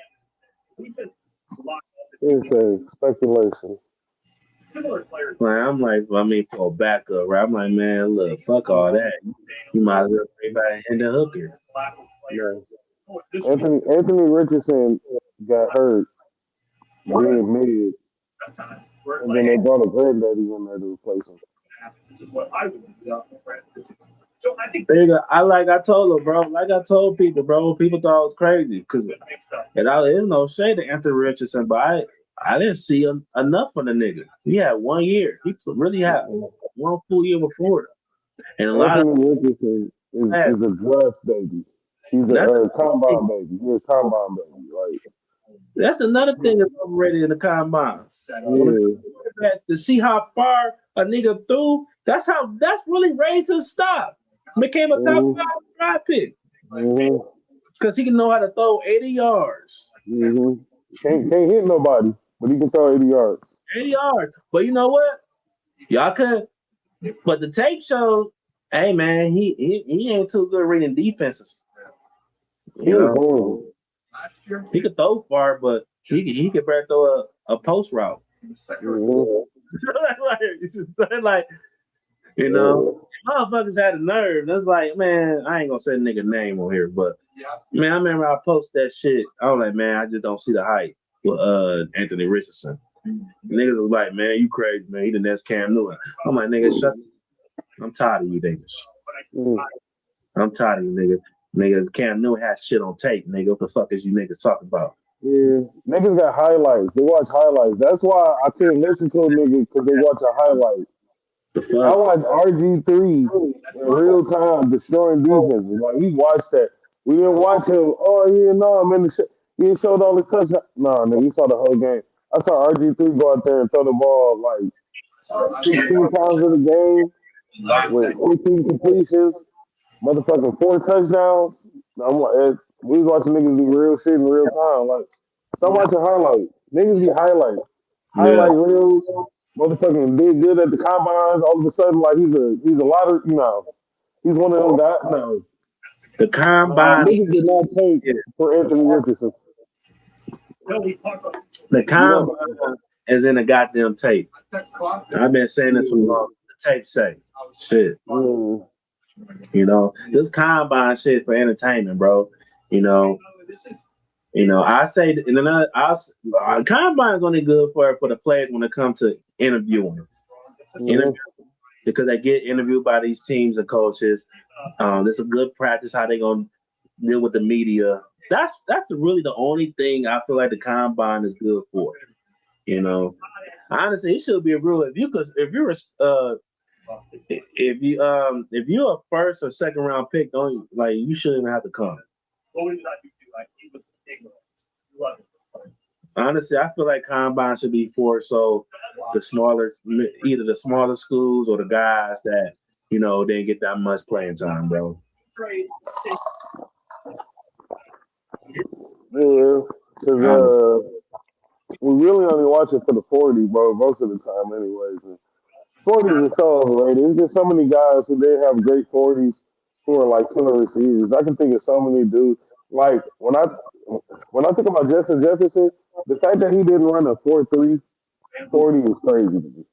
It's a speculation. I'm like, for a backup, right? I'm like, man, look, fuck all that. You might as well bring back Hendon Hooker. Yeah. Anthony Richardson got hurt being mid, and then they brought a granddaddy in there to replace him. I told people, bro. People thought it was crazy because, and I didn't know shade to Anthony Richardson, but I didn't see enough from the nigga. He had 1 year. He really had one full year with Florida. And Anthony Richardson is a draft baby. He's a combine baby. He's a combine baby. Like, that's another thing that's overrated in the combine. Yeah. To see how far a nigga threw, that's really raised his stock. Became a top 5 draft pick. Because he can know how to throw 80 yards. Can't hit nobody. but he can throw 80 yards. 80 yards. But you know what? Y'all could. But the tape showed, hey man, he ain't too good reading defenses. He was horrible. He could throw far, but he could better throw a post route. It's just like, you know, motherfuckers had the nerve. That's like, man, I ain't gonna say the nigga name on here, but man, I remember I posted that shit. I was like, man, I just don't see the hype with Anthony Richardson. Niggas was like, man, you crazy, man. He the next Cam Newton. I'm like, nigga, shut up. I'm tired of you niggas. I'm tired of you niggas. Nigga, Cam Newton has shit on tape, nigga. What the fuck is you niggas talking about? Yeah, niggas got highlights. They watch highlights. That's why I can't listen to a nigga because they watch a highlight. I watched RG3 in real time destroying defenses. Like, we watched that. We didn't watch him. Oh, yeah, no, man. He showed all his touchdowns. No, nigga, we saw the whole game. I saw RG3 go out there and throw the ball like 16 times in the game with 14 completions, motherfucking 4 touchdowns. We was watching niggas do real shit in real time. Like, stop watching highlights. Niggas be highlights. Highlight reels. Motherfucking did good at the combines. All of a sudden, like he's a lot of he's one of them guys. No, the combine niggas did not take for Anthony Richardson. The combine is in the goddamn tape. I've been saying this for long. The tape say shit. You know, this combine shit for entertainment, bro. You know, I say, and another, combine is only good for the players when it comes to interviewing, because they get interviewed by these teams and coaches. It's a good practice how they gonna deal with the media. That's really the only thing I feel like the combine is good for. You know, honestly, it should be a rule if you're a first or second round pick, you shouldn't have to come. Honestly, I feel like combine should be for either the smaller schools or the guys that didn't get that much playing time, bro. Yeah, because we really only watch it for the 40, bro. Most of the time, anyways. And 40s are so overrated. There's just so many guys who did have great 40s who are like killer receivers. I can think of so many dudes. Like when I think about Justin Jefferson, the fact that he didn't run a 4.3 40 is crazy to me.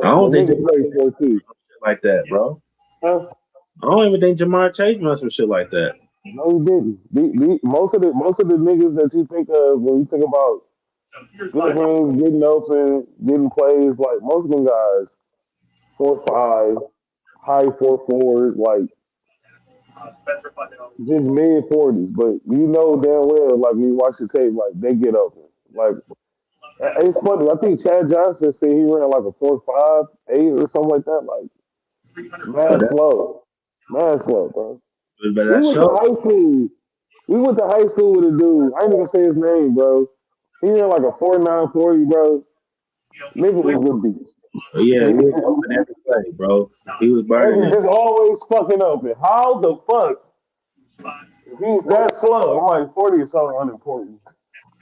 I don't think they play 4.2 like that, bro. Huh? I don't even think Jamar Chase runs some shit like that. No, he didn't. Most of the niggas that you think of when you think about good hands, getting open, getting plays, like most of them guys, 4.5, high 4.4s, like just mid 40s. But you know damn well, like when you watch the tape, like they get open. Like it's funny. I think Chad Johnson said he ran like a 4.5, 8 or something like that. Like mad slow, bro. But We went to high school. We went to high school with a dude. I ain't even say his name, bro. He ran like a 4.9 40, bro. Nigga was a beast. Yeah, he was open every play, bro. He was burning. Just always fucking open. How the fuck? He's that slow. I'm like, 40 is so unimportant.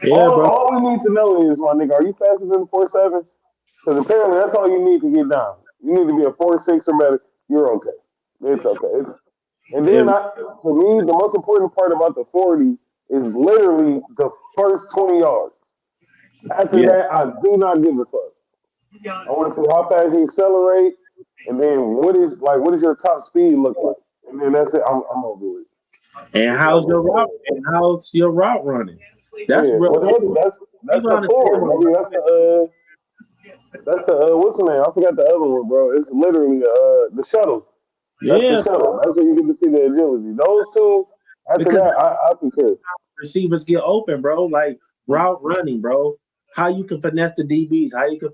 Yeah, bro. All we need to know is, my nigga, are you faster than 4.7? Because apparently that's all you need to get down. You need to be a 4.6 or better. You're okay. It's okay. And then, for me, the most important part about the 40 is literally the first 20 yards. After that, I do not give a fuck. I want to see how fast you accelerate, and then what does your top speed look like? And then that's it. I'm over it. And how's your route running? That's real. That's the four. I mean, that's the what's the name? I forgot the other one, bro. It's literally the shuttle. That's the shuttle. That's where you get to see the agility. Those two. After that, I concur. Receivers get open, bro. Like route running, bro. How you can finesse the DBs? How you can,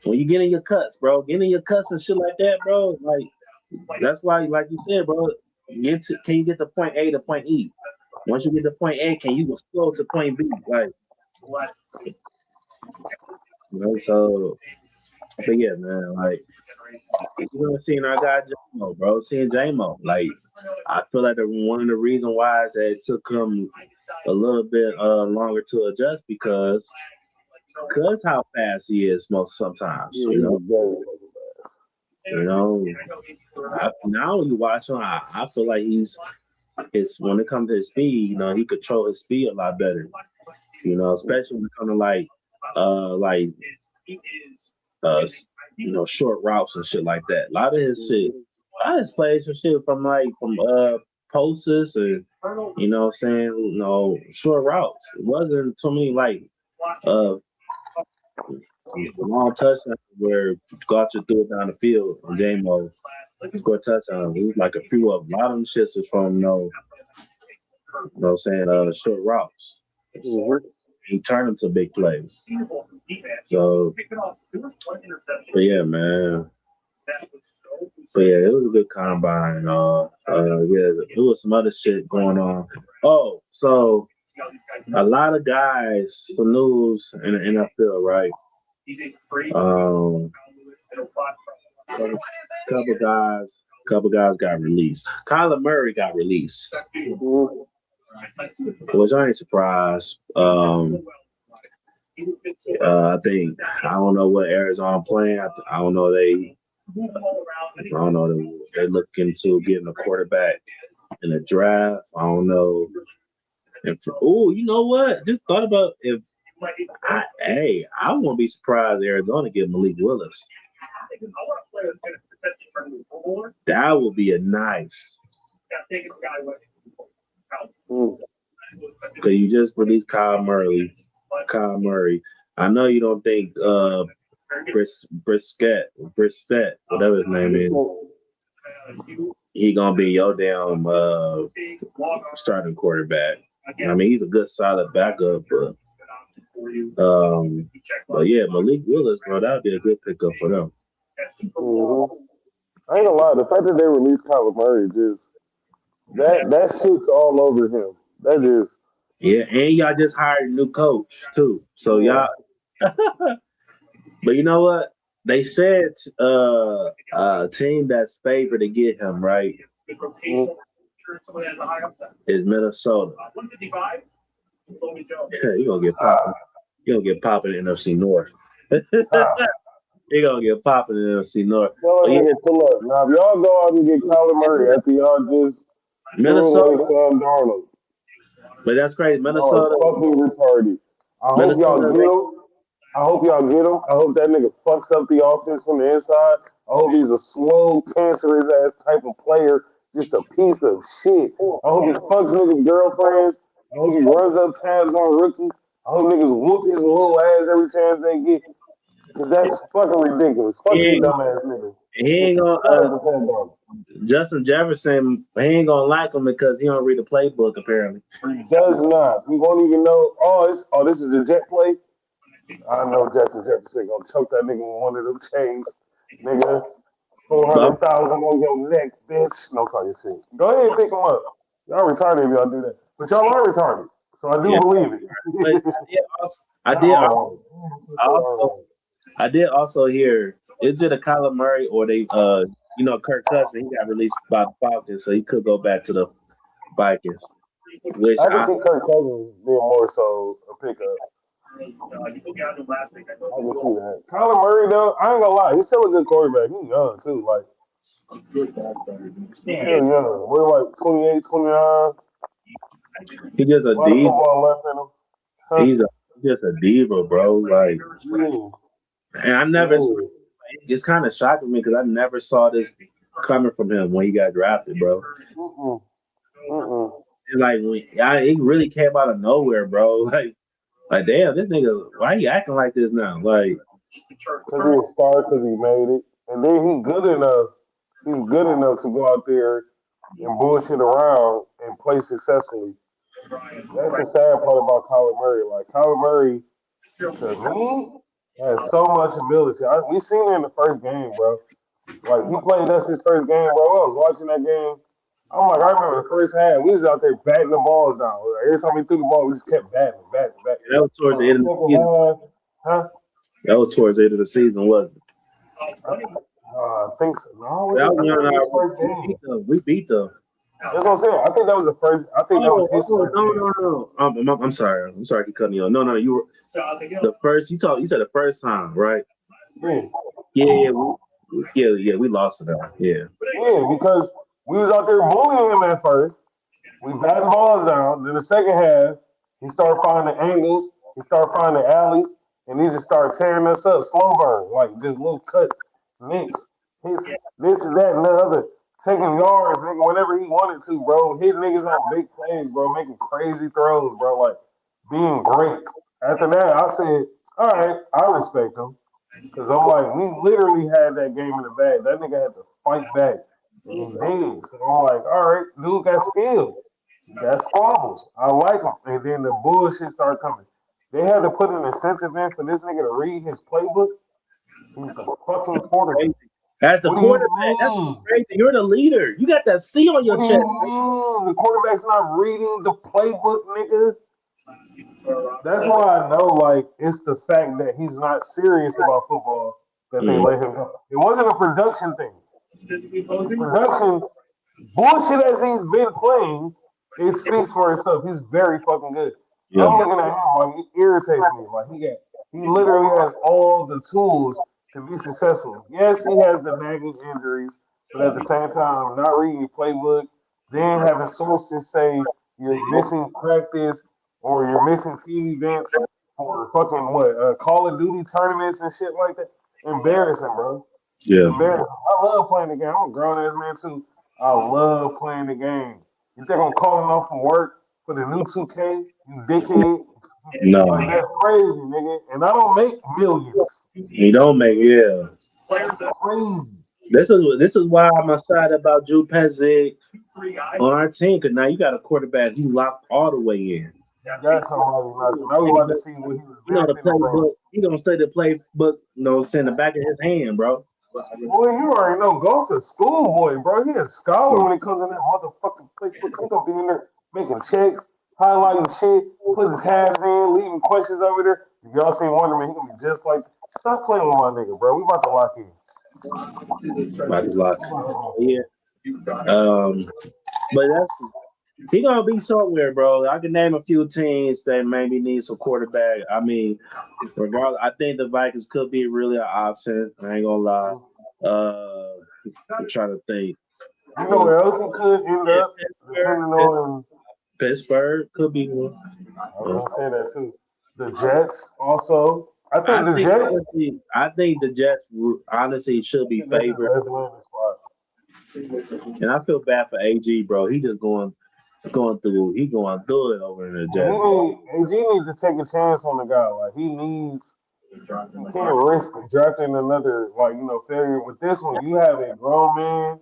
when you get in your cuts, bro. Get in your cuts and shit like that, bro. Like that's why, like you said, bro. Can you get to point A to point E? Once you get to point A, can you go to point B? Like, so. But yeah, man. Like Even seeing our guy J-Mo, bro. Seeing J-Mo. Like, I feel like one of the reasons why is that it took him a little bit longer to adjust because how fast he is sometimes, you know. You know, now when you watch him, I feel like it's when it comes to his speed, you know, he control his speed a lot better. You know, especially when it comes to uh you know, short routes and shit like that. A lot of his plays and shit from posters and you know what I'm saying, you know, short routes. It wasn't too many long touchdowns where Gotcha threw it down the field on game mode. Score touchdown. It was like a few of them. A lot of them shits was from you know what I'm saying, short routes. He turned them to big plays. So, but yeah, man. But yeah, it was a good combine. Yeah, there was some other shit going on. Oh, so a lot of guys for news in the NFL, right? Couple guys got released. Kyler Murray got released, which I ain't surprised. I think I don't know what Arizona playing. I don't know they look into getting a quarterback in the draft. I don't know. You know what? Just thought about if I won't be surprised if Arizona get Malik Willis. That would be a nice. Because you just released Kyle Murray. I know you don't think Brissett, whatever his name is, he gonna be your damn starting quarterback. I mean, he's a good, solid backup, but yeah, Malik Willis, bro, that'd be a good pickup for them. I ain't gonna lie, the fact that they released Kyler Murray just that shit's all over him. That is. Yeah, and y'all just hired a new coach too. So y'all but you know what? They said a team that's favored to get him, right? Is Minnesota. You're gonna get popping. You're gonna get popping in NFC North. You're gonna get popping in NFC North. Pull up. Now if y'all go out and get Kyler Murray after y'all just Minnesota Sam Darnold. But that's crazy. Minnesota fucking retarded. I hope y'all get him. I hope that nigga fucks up the offense from the inside. I hope he's a slow, cancerous ass type of player, just a piece of shit. I hope he fucks niggas' girlfriends. I hope he runs up tabs on rookies. I hope niggas whoop his little ass every chance they get. Cause that's fucking ridiculous. Fuck you, dumbass nigga. He ain't gonna. Justin Jefferson, he ain't gonna like him because he don't read the playbook. Apparently, he does not. He won't even know. This is a jet play. I know Justin Jefferson gonna choke that nigga with one of them chains, nigga. 400,000 on your neck, bitch. No talking shit. Go ahead and pick him up. Y'all retarded if y'all do that, but y'all are retarded. So I do believe it. I did also hear, is it a Kyler Murray or they Kirk Cousins, he got released by the Falcons, so he could go back to the Vikings. Which I can see Kirk Cousins being more so a pickup. I can see that. Kyler Murray, though, I ain't gonna lie, he's still a good quarterback. He's young too, like he's still young. We're like 28, 29. He's just a diva. He's just a diva, bro. Like, and I never. It's kind of shocking me because I never saw this coming from him when he got drafted, bro. Like he really came out of nowhere, bro. Like damn, this nigga, why he acting like this now? Like, because he was star, because he made it, and then he's good enough. He's good enough to go out there and bullshit around and play successfully. That's the sad part about Kyler Murray. Like Kyler Murray, to me, has so much ability. We seen it in the first game, bro. Like he played us his first game, bro. I was watching that game. I remember the first half. We was out there batting the balls down. Every time we took the ball, we just kept batting. That was towards the end of the season. That was towards the end of the season, wasn't it? I think so. No, was it? That I was think one it of was our, his first game. we beat them. That's what I'm saying. I think that was the first. I think that was his first game. No. I'm sorry. I'm sorry to cut you off. No, you were the first. You said the first time, right? Yeah. Yeah. We lost to them. Yeah. Yeah, because we was out there bullying him at first. We batting balls down. Then the second half, he started finding angles. He started finding alleys, and he just started tearing us up, slow burn, like just little cuts, nicks, hits, this and that and the other, taking yards, nigga, whenever he wanted to, bro. Hitting niggas on big plays, bro, making crazy throws, bro, like being great. After that, I said, all right, I respect him. Because I'm like, we literally had that game in the bag. That nigga had to fight back. And he did. So I'm like, all right, dude got skill. He got squabbles. I like him. And then the bullshit started coming. They had to put an incentive in for this nigga to read his playbook. He's the fucking quarterback. As the What do you quarterback, that's mean? crazy. You're the leader. You got that C on your What do chest. you mean? The quarterback's not reading the playbook, nigga. That's why I know, like, it's the fact that he's not serious about football that they Mm. let him go. It wasn't a production thing. Production, bullshit as he's been playing, it speaks for itself. He's very fucking good. Yeah. I'm looking at him like he irritates me. Like he literally has all the tools to be successful. Yes, he has the nagging injuries, but at the same time, not reading your playbook, then having sources say you're missing practice or you're missing team events for fucking Call of Duty tournaments and shit like that. Embarrassing, bro. Yeah. Embarrassing. I love playing the game. I'm a grown ass man too. I love playing the game. You think I'm calling off from work for the new 2K? You dickhead. No. Like that's crazy, nigga. And I don't make millions. You don't make That's crazy. This is why I'm excited about Drew Pezic on our team, because now you got a quarterback you locked all the way in. You got somebody nice. Now we about to see what he was You know the benefiting from. playbook. He gonna stay the playbook, it's in the back of his hand, bro. Boy, you already know. Go to school, boy, bro. He a scholar when it comes to that motherfucking playbook. He gonna be in there making checks, highlighting shit, putting tabs in, leaving questions over there. If y'all seen Wonderman, he gonna be just like. Stop playing with my nigga, bro. We about to lock in. About to lock. We about to lock in. Yeah. But he gonna be somewhere, bro. I can name a few teams that maybe need some quarterback. I mean, regardless, I think the Vikings could be really an option. I ain't gonna lie. I'm trying to think. You know where else he could end Yeah, up, depending on. Pittsburgh could be one. I was gonna say that too. The Jets also. I think the Jets. I think the Jets honestly should be I think that's the favored. best landing spot. And I feel bad for AG, bro. He just going through. He going through it over in the Jets. AG needs to take a chance on the guy. Like he needs. He can't risk drafting another failure. With this one, you have a grown man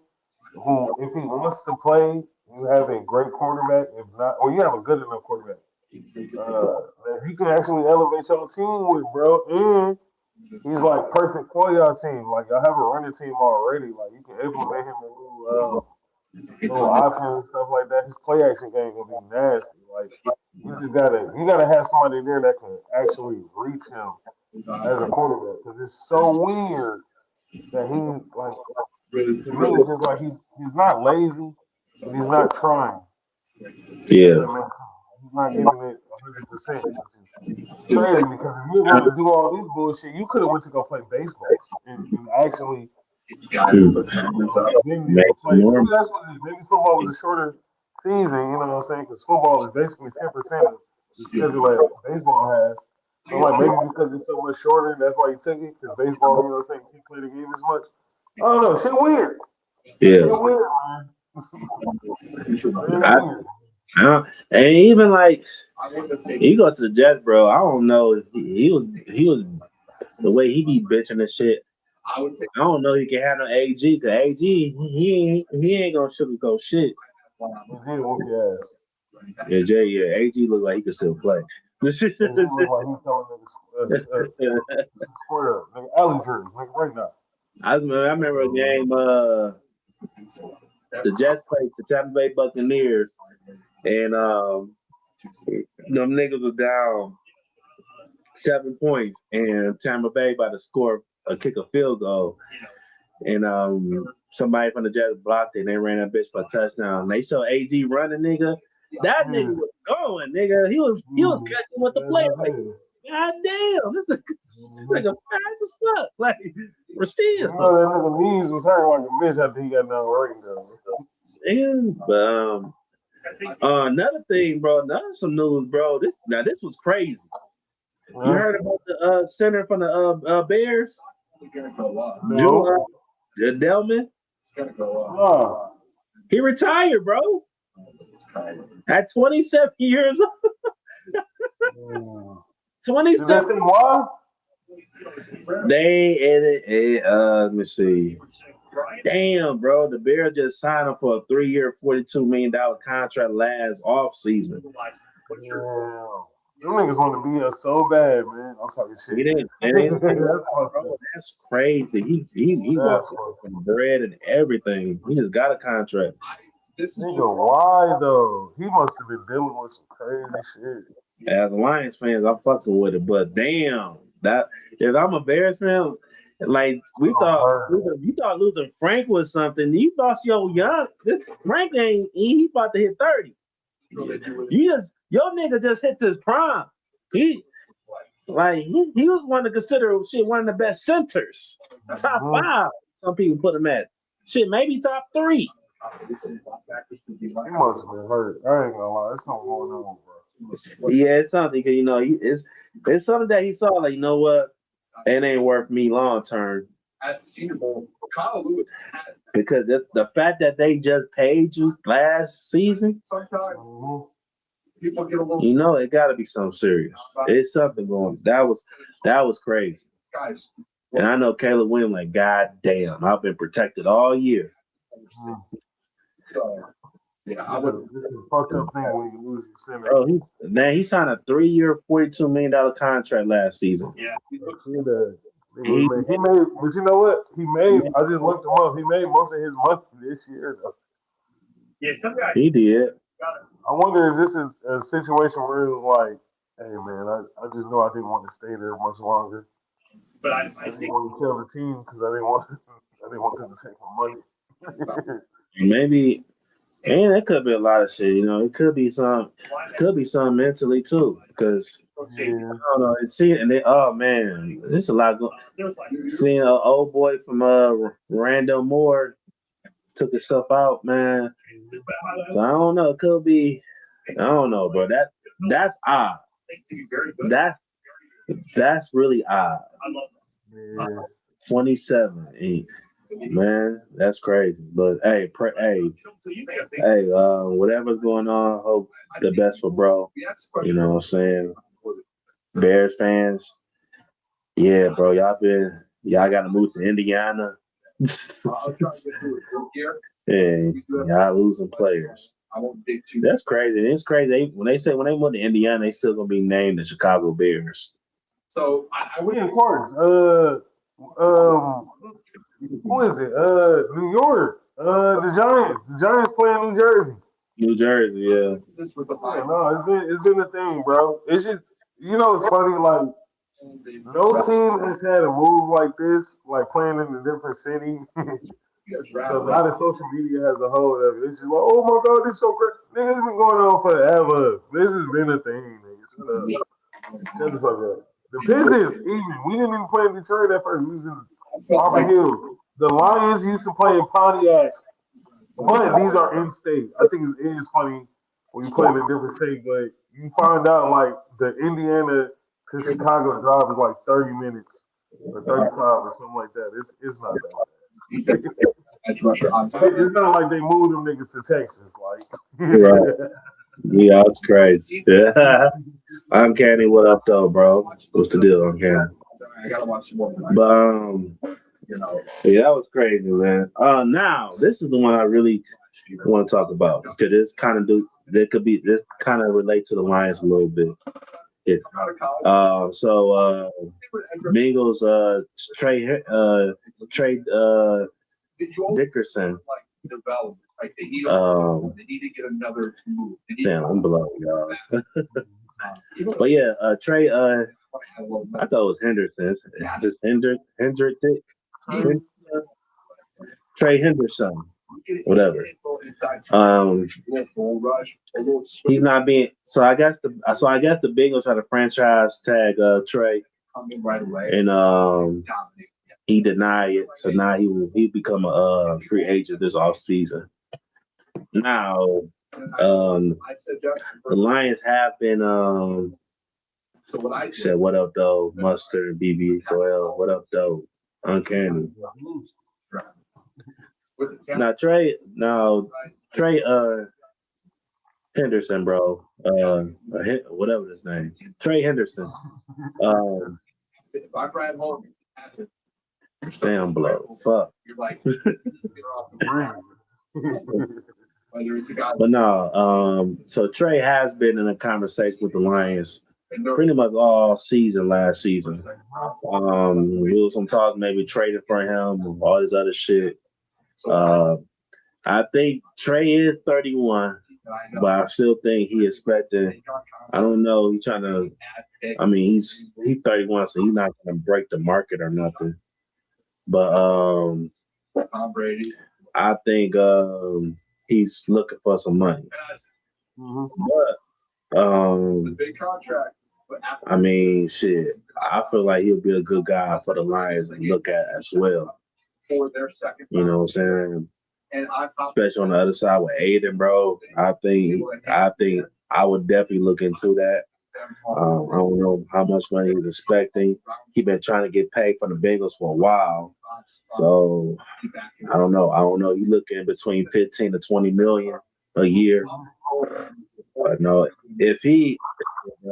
who, if he wants to play, you have a great quarterback. If not, or you have a good enough quarterback that he can actually elevate your team with, bro. And he's like perfect for your team. Like y'all have a running team already. Like you can implement him in little options and stuff like that. His play action game will be nasty. Like you gotta have somebody there that can actually reach him as a quarterback because it's so weird that he like to me it's just like he's not lazy but he's not trying. Yeah. He's not giving it 100%, which is crazy because if you were going to do all this bullshit, you could have went to go play baseball and actually been there to play. Maybe that's what it is. Maybe football was a shorter season. You know what I'm saying? Because football is basically 10% of the schedule that baseball has. So like maybe because it's so much shorter, that's why you took it. Because baseball, you know what I'm saying, you can't play the game as much. I don't know. Shit weird. Shit Yeah. weird, man. Very I, weird. and even like he go to the Jets, bro. I don't know. He was the way he be bitching and shit. I don't know he can handle AG because AG he ain't gonna sugarcoat shit. He did whoop your ass. Yeah, AG look like he can still play. He look like he's telling niggas square up. Nigga, Allingers, nigga, right now. I remember a game. The Jets played the Tampa Bay Buccaneers, and them niggas was down 7 points, and Tampa Bay about to kick a field goal. and somebody from the Jets blocked it, and they ran that bitch for a touchdown. They saw AG running, nigga. That nigga was going, nigga. He was catching with the play. Like, God damn, this nigga fast as fuck. Like, we're still. You know that nigga knees was hurt like a bitch after he got done working though. And another thing, bro. Another some news, bro. This was crazy. You heard about the center from the Bears? No. Delman? He retired, bro. At 27 years old. 27. Why? Let me see. Damn, bro. The Bears just signed him for a 3-year, $42 million contract last offseason. Them niggas want to be us so bad, man. I'm talking shit. He didn't. Bro, that's crazy. He walked from bread and everything. He just got a contract. Nigga, why though? He must have been dealing with some crazy shit. As Lions fans, I'm fucking with it, but damn, that if I'm a Bears fan, like you thought losing Frank was something. You thought young. Frank ain't. He about to hit 30. Your nigga just hit his prime. He was one to consider one of the best centers, top 5. Some people put him at maybe top 3. He must have been hurt. I ain't gonna lie, it's something going on, bro. Yeah, it's something because it's something that he saw. Like, you know what, it ain't worth me long term. At the Senior Bowl, Kyle Lewis had because the fact that they just paid you last season. You know, it got to be something serious. It's something going. That was crazy. And I know Caleb Williams, like, God damn, I've been protected all year. This is a fucked up thing when you lose your center. Bro, he signed a 3-year, $42 million contract last season. Yeah, he made, but you know what? I just looked him up. He made most of his money this year, though. Yeah, he did. I wonder, is this a situation where it was like, hey man, I just know I didn't want to stay there much longer. But I didn't want to tell the team because I didn't want them to take my money. Maybe, and it could be a lot of shit. You know, it could be some mentally too. Because I don't know. Oh man, there's a lot going. Seeing an old boy from Randall Moore took himself out, man. So I don't know. It could be. I don't know, bro. That's odd. That's really odd. 27. Man, that's crazy. But hey, whatever's going on, hope the best for bro. You know what I'm saying? Bears fans, yeah, bro, y'all got to move to Indiana. Yeah, y'all losing players. That's crazy. It's crazy. When they went to Indiana, they still gonna be named the Chicago Bears. So we of course. Who is it? New York. The Giants. The Giants playing New Jersey. New Jersey, yeah. No, it's been a thing, bro. It's just it's funny. Like no team has had a move like this, like playing in a different city. So now the social media has a hold of it. It's just like, oh my god, this is so crazy. Nigga, it's been going on forever. This has been a thing, nigga. Shut the fuck up. The Pistons, even we didn't even play in Detroit at first. We was in Auburn Hills. The Lions used to play in Pontiac, but these are in states. I think it is funny when you play in a different state, but you find out like the Indiana to Chicago drive is like 30 minutes or 35 or something like that. It's not that bad. It's not like they moved them niggas to Texas, like. Right. Yeah, it's crazy. Yeah. Uncanny, what up though, bro? What's the deal, Uncanny? I gotta watch some more. But yeah, that was crazy, man. Now this is the one I really want to talk about because this kind of relate to the Lions a little bit. Yeah. So Bengals trade Dickerson. Damn, I'm below y'all. But yeah, Trey. I thought it was Henderson. It's Hendrick. Trey Henderson, whatever. He's not being so. I guess the Bengals try to franchise tag Trey, and he denied it. So now he become a free agent this offseason. Now, the Lions have been said what up though, Mustard, BB12, what up though, Uncanny. Now Trey Henderson, bro, whatever his name, Trey Henderson. Damn blow, fuck. But no, so Trey has been in a conversation with the Lions pretty much all season last season. We was some talks maybe trading for him and all this other shit. I think Trey is 31, but I still think he expecting. I don't know. He's trying to. I mean, he's 31, so he's not going to break the market or nothing. But I think he's looking for some money. But big contract. I mean, shit. I feel like he'll be a good guy for the Lions to look at as well. You know what I'm saying? Especially on the other side with Aiden, bro. I think I would definitely look into that. I don't know how much money he's expecting. He's been trying to get paid from the Bengals for a while. So I don't know. You looking between 15 to 20 million a year. But no, if he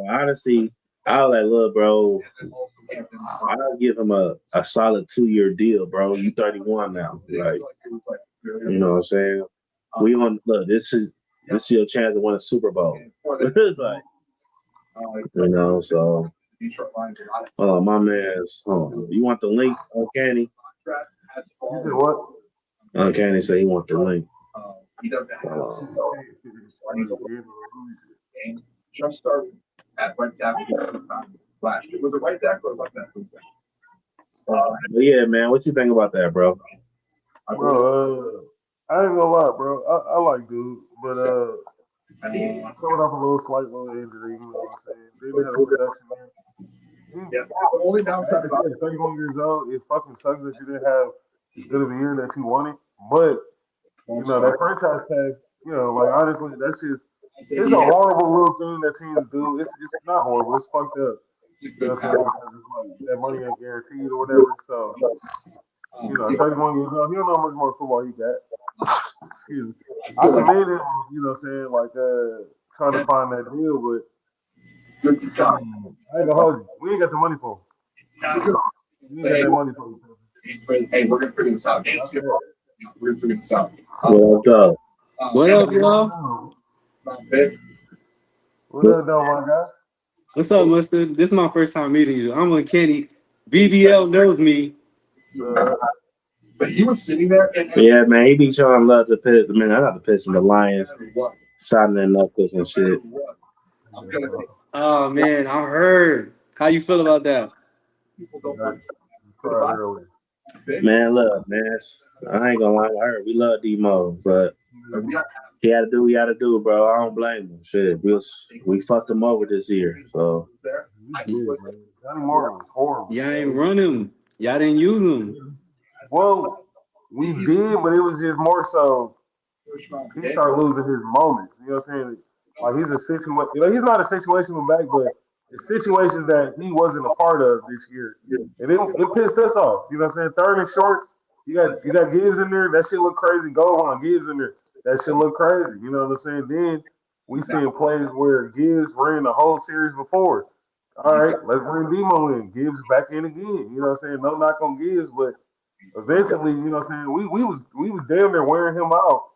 honestly, I'll like, look, bro, I'll give him a solid 2-year deal, bro. You 31 now. Like, you know what I'm saying? We on look, this is your chance to win a Super Bowl. It's like, you know, so hold on, my man's you want the link, Uncanny? You said what? Uncanny said he want the link. Just started at right tackle last year. Was it right tackle or left tackle? Yeah, man, what you think about that, bro? Bro, I ain't gonna lie, bro. I like dude, but coming off a little injury, you know what I'm saying? Didn't have a production, man. Yeah, the only downside is 31 years old. It fucking sucks that you didn't have as good of a year that you wanted. But you know that franchise tag, you know, like honestly, that's just it's a horrible little thing that teams do. It's not horrible. It's fucked up. You know what I'm saying? Like, that money ain't guaranteed or whatever. So you know, 31 years old, he don't know how much more football he got. Excuse me. I commend him, you know what I'm saying, like trying to find that deal, but I ain't gonna hold you. We ain't got the money for him. We ain't got that money for him. Hey, we're gonna figure this out. We're gonna figure this out. What up? What up, y'all? What up, though, my guy? What's up, Mustard? This is my first time meeting you. I'm Uncanny. BBL knows me. But he was sitting there. Yeah, man, he be showing love to piss. Man, I got to piss in the Lions, signing their knuckles and shit. Oh man, I heard. How you feel about that? Man, look, man, I ain't gonna lie to her. We love D-Mo, but he had to do what he had to do, bro. I don't blame him. Shit, we fucked him over this year, so. Y'all ain't run him. Y'all didn't use him. Well, we did, but it was just more so he started losing his moments. You know what I'm saying? Like he's a situation, you know, he's not a situational back, but it's situations that he wasn't a part of this year. And it pissed us off. You know what I'm saying? Third and shorts, you got Gibbs in there, that shit look crazy. Go on, Gibbs in there. That shit look crazy. You know what I'm saying? Then we seen plays where Gibbs ran the whole series before. All right, let's bring Demo in. Gibbs back in again. You know what I'm saying? No knock on Gibbs, but eventually, you know what I'm saying, we was damn near wearing him out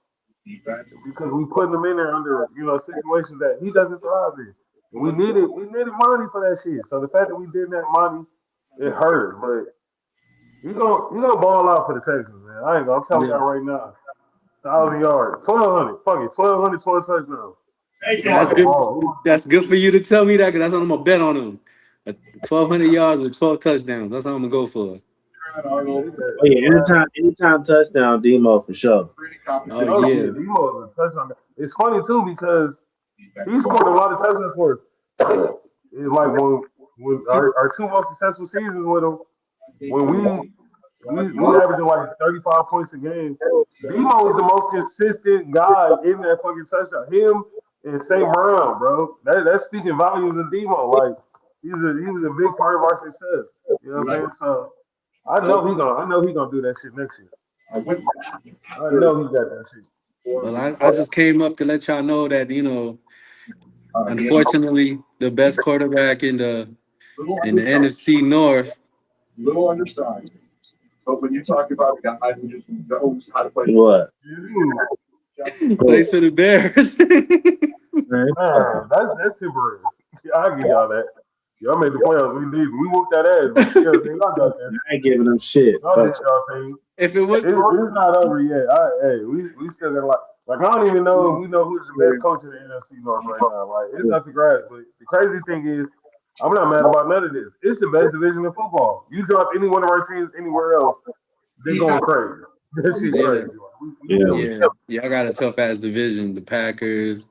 because we putting him in there under, you know, situations that he doesn't thrive in. And we needed money for that shit. So the fact that we did that money, it hurt us. But he's gonna ball out for the Texans, man. I'm telling y'all right now. 1,000 yards, 1,200, fuck it, 1,200, 12 touchdowns. That's good. That's good for you to tell me that, because that's what I'm gonna bet on him. 1,200 yards with 12 touchdowns. That's what I'm gonna go for. Oh yeah, anytime touchdown, Demo for sure. Oh yeah. Demo is a touchdown. It's funny too because he scored a lot of touchdowns for us. It's like when our two most successful seasons with him, when we averaging like 35 points a game. Demo is the most consistent guy in that fucking touchdown. Him and St. Brown, bro. That's speaking volumes of Demo. Like he was a big part of our success. You know what I'm saying? So I know he gonna do that shit next year. I know he got that shit. Well, I just came up to let y'all know that, unfortunately, the best quarterback in the NFC North Little undersized. But when you talk about a guy who just knows how to play, What? plays for the Bears. Man, that's temporary. I give y'all that. Y'all made the playoffs. We whooped that ass. But you know what I'm saying? Y'all got that. I ain't giving them shit. Y'all did y'all thing. If it was, It's not over yet. We still got a lot. Like I don't even know if we know who's the best coach in the NFC North right now. Like it's up to grass. But the crazy thing is, I'm not mad about none of this. It's the best division of football. You drop any one of our teams anywhere else, they're going crazy. That shit crazy. yeah, I got a tough ass division. The Packers,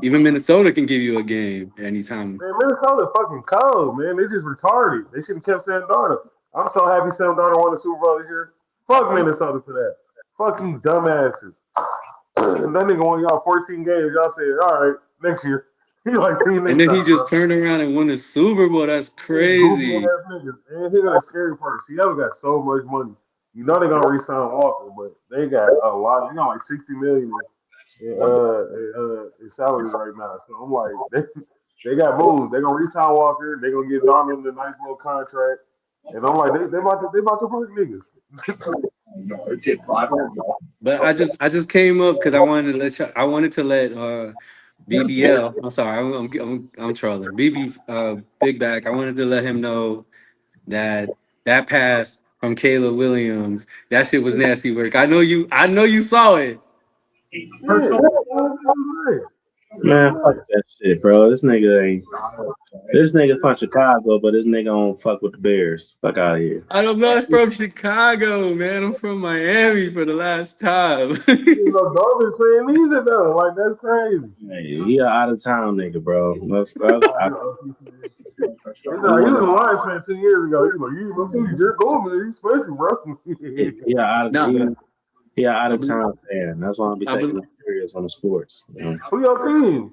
even Minnesota can give you a game anytime. Man, Minnesota fucking cold, man. They just retarded. They should have kept Sam Darnold. I'm so happy Sam Darnold won the Super Bowl this year. Fuck Minnesota for that. Fuck you dumbasses. And that nigga won y'all 14 games. Y'all said, all right, next year. He like seeing And then he just turned around and won the Super Bowl. That's crazy. And here's the scary part. Seattle got so much money. You know they're gonna re-sign Walker, but they got a lot. They got like $60 million in salaries right now. So I'm like, they got moves. They're gonna re-sign Walker. They're gonna give Darnold a nice little contract. And I'm like, they about to fuck niggas. But I just came up because I wanted to let BBL. I'm sorry, I'm trolling. Big Back. I wanted to let him know that pass from Caleb Williams, that shit was nasty work. I know you saw it. Man, fuck that shit, bro. This nigga from Chicago, but this nigga don't fuck with the Bears. Fuck out of here. I'm not from Chicago, man. I'm from Miami for the last time. You know, Dolphins fan either though. Like that's crazy. Hey, he a out of town nigga, bro. He was a Lions fan 2 years ago. He was like, you're Goldman, he's special, bro. He a out of town fan. That's why I'm be taking him serious on the sports. You know? Who your team?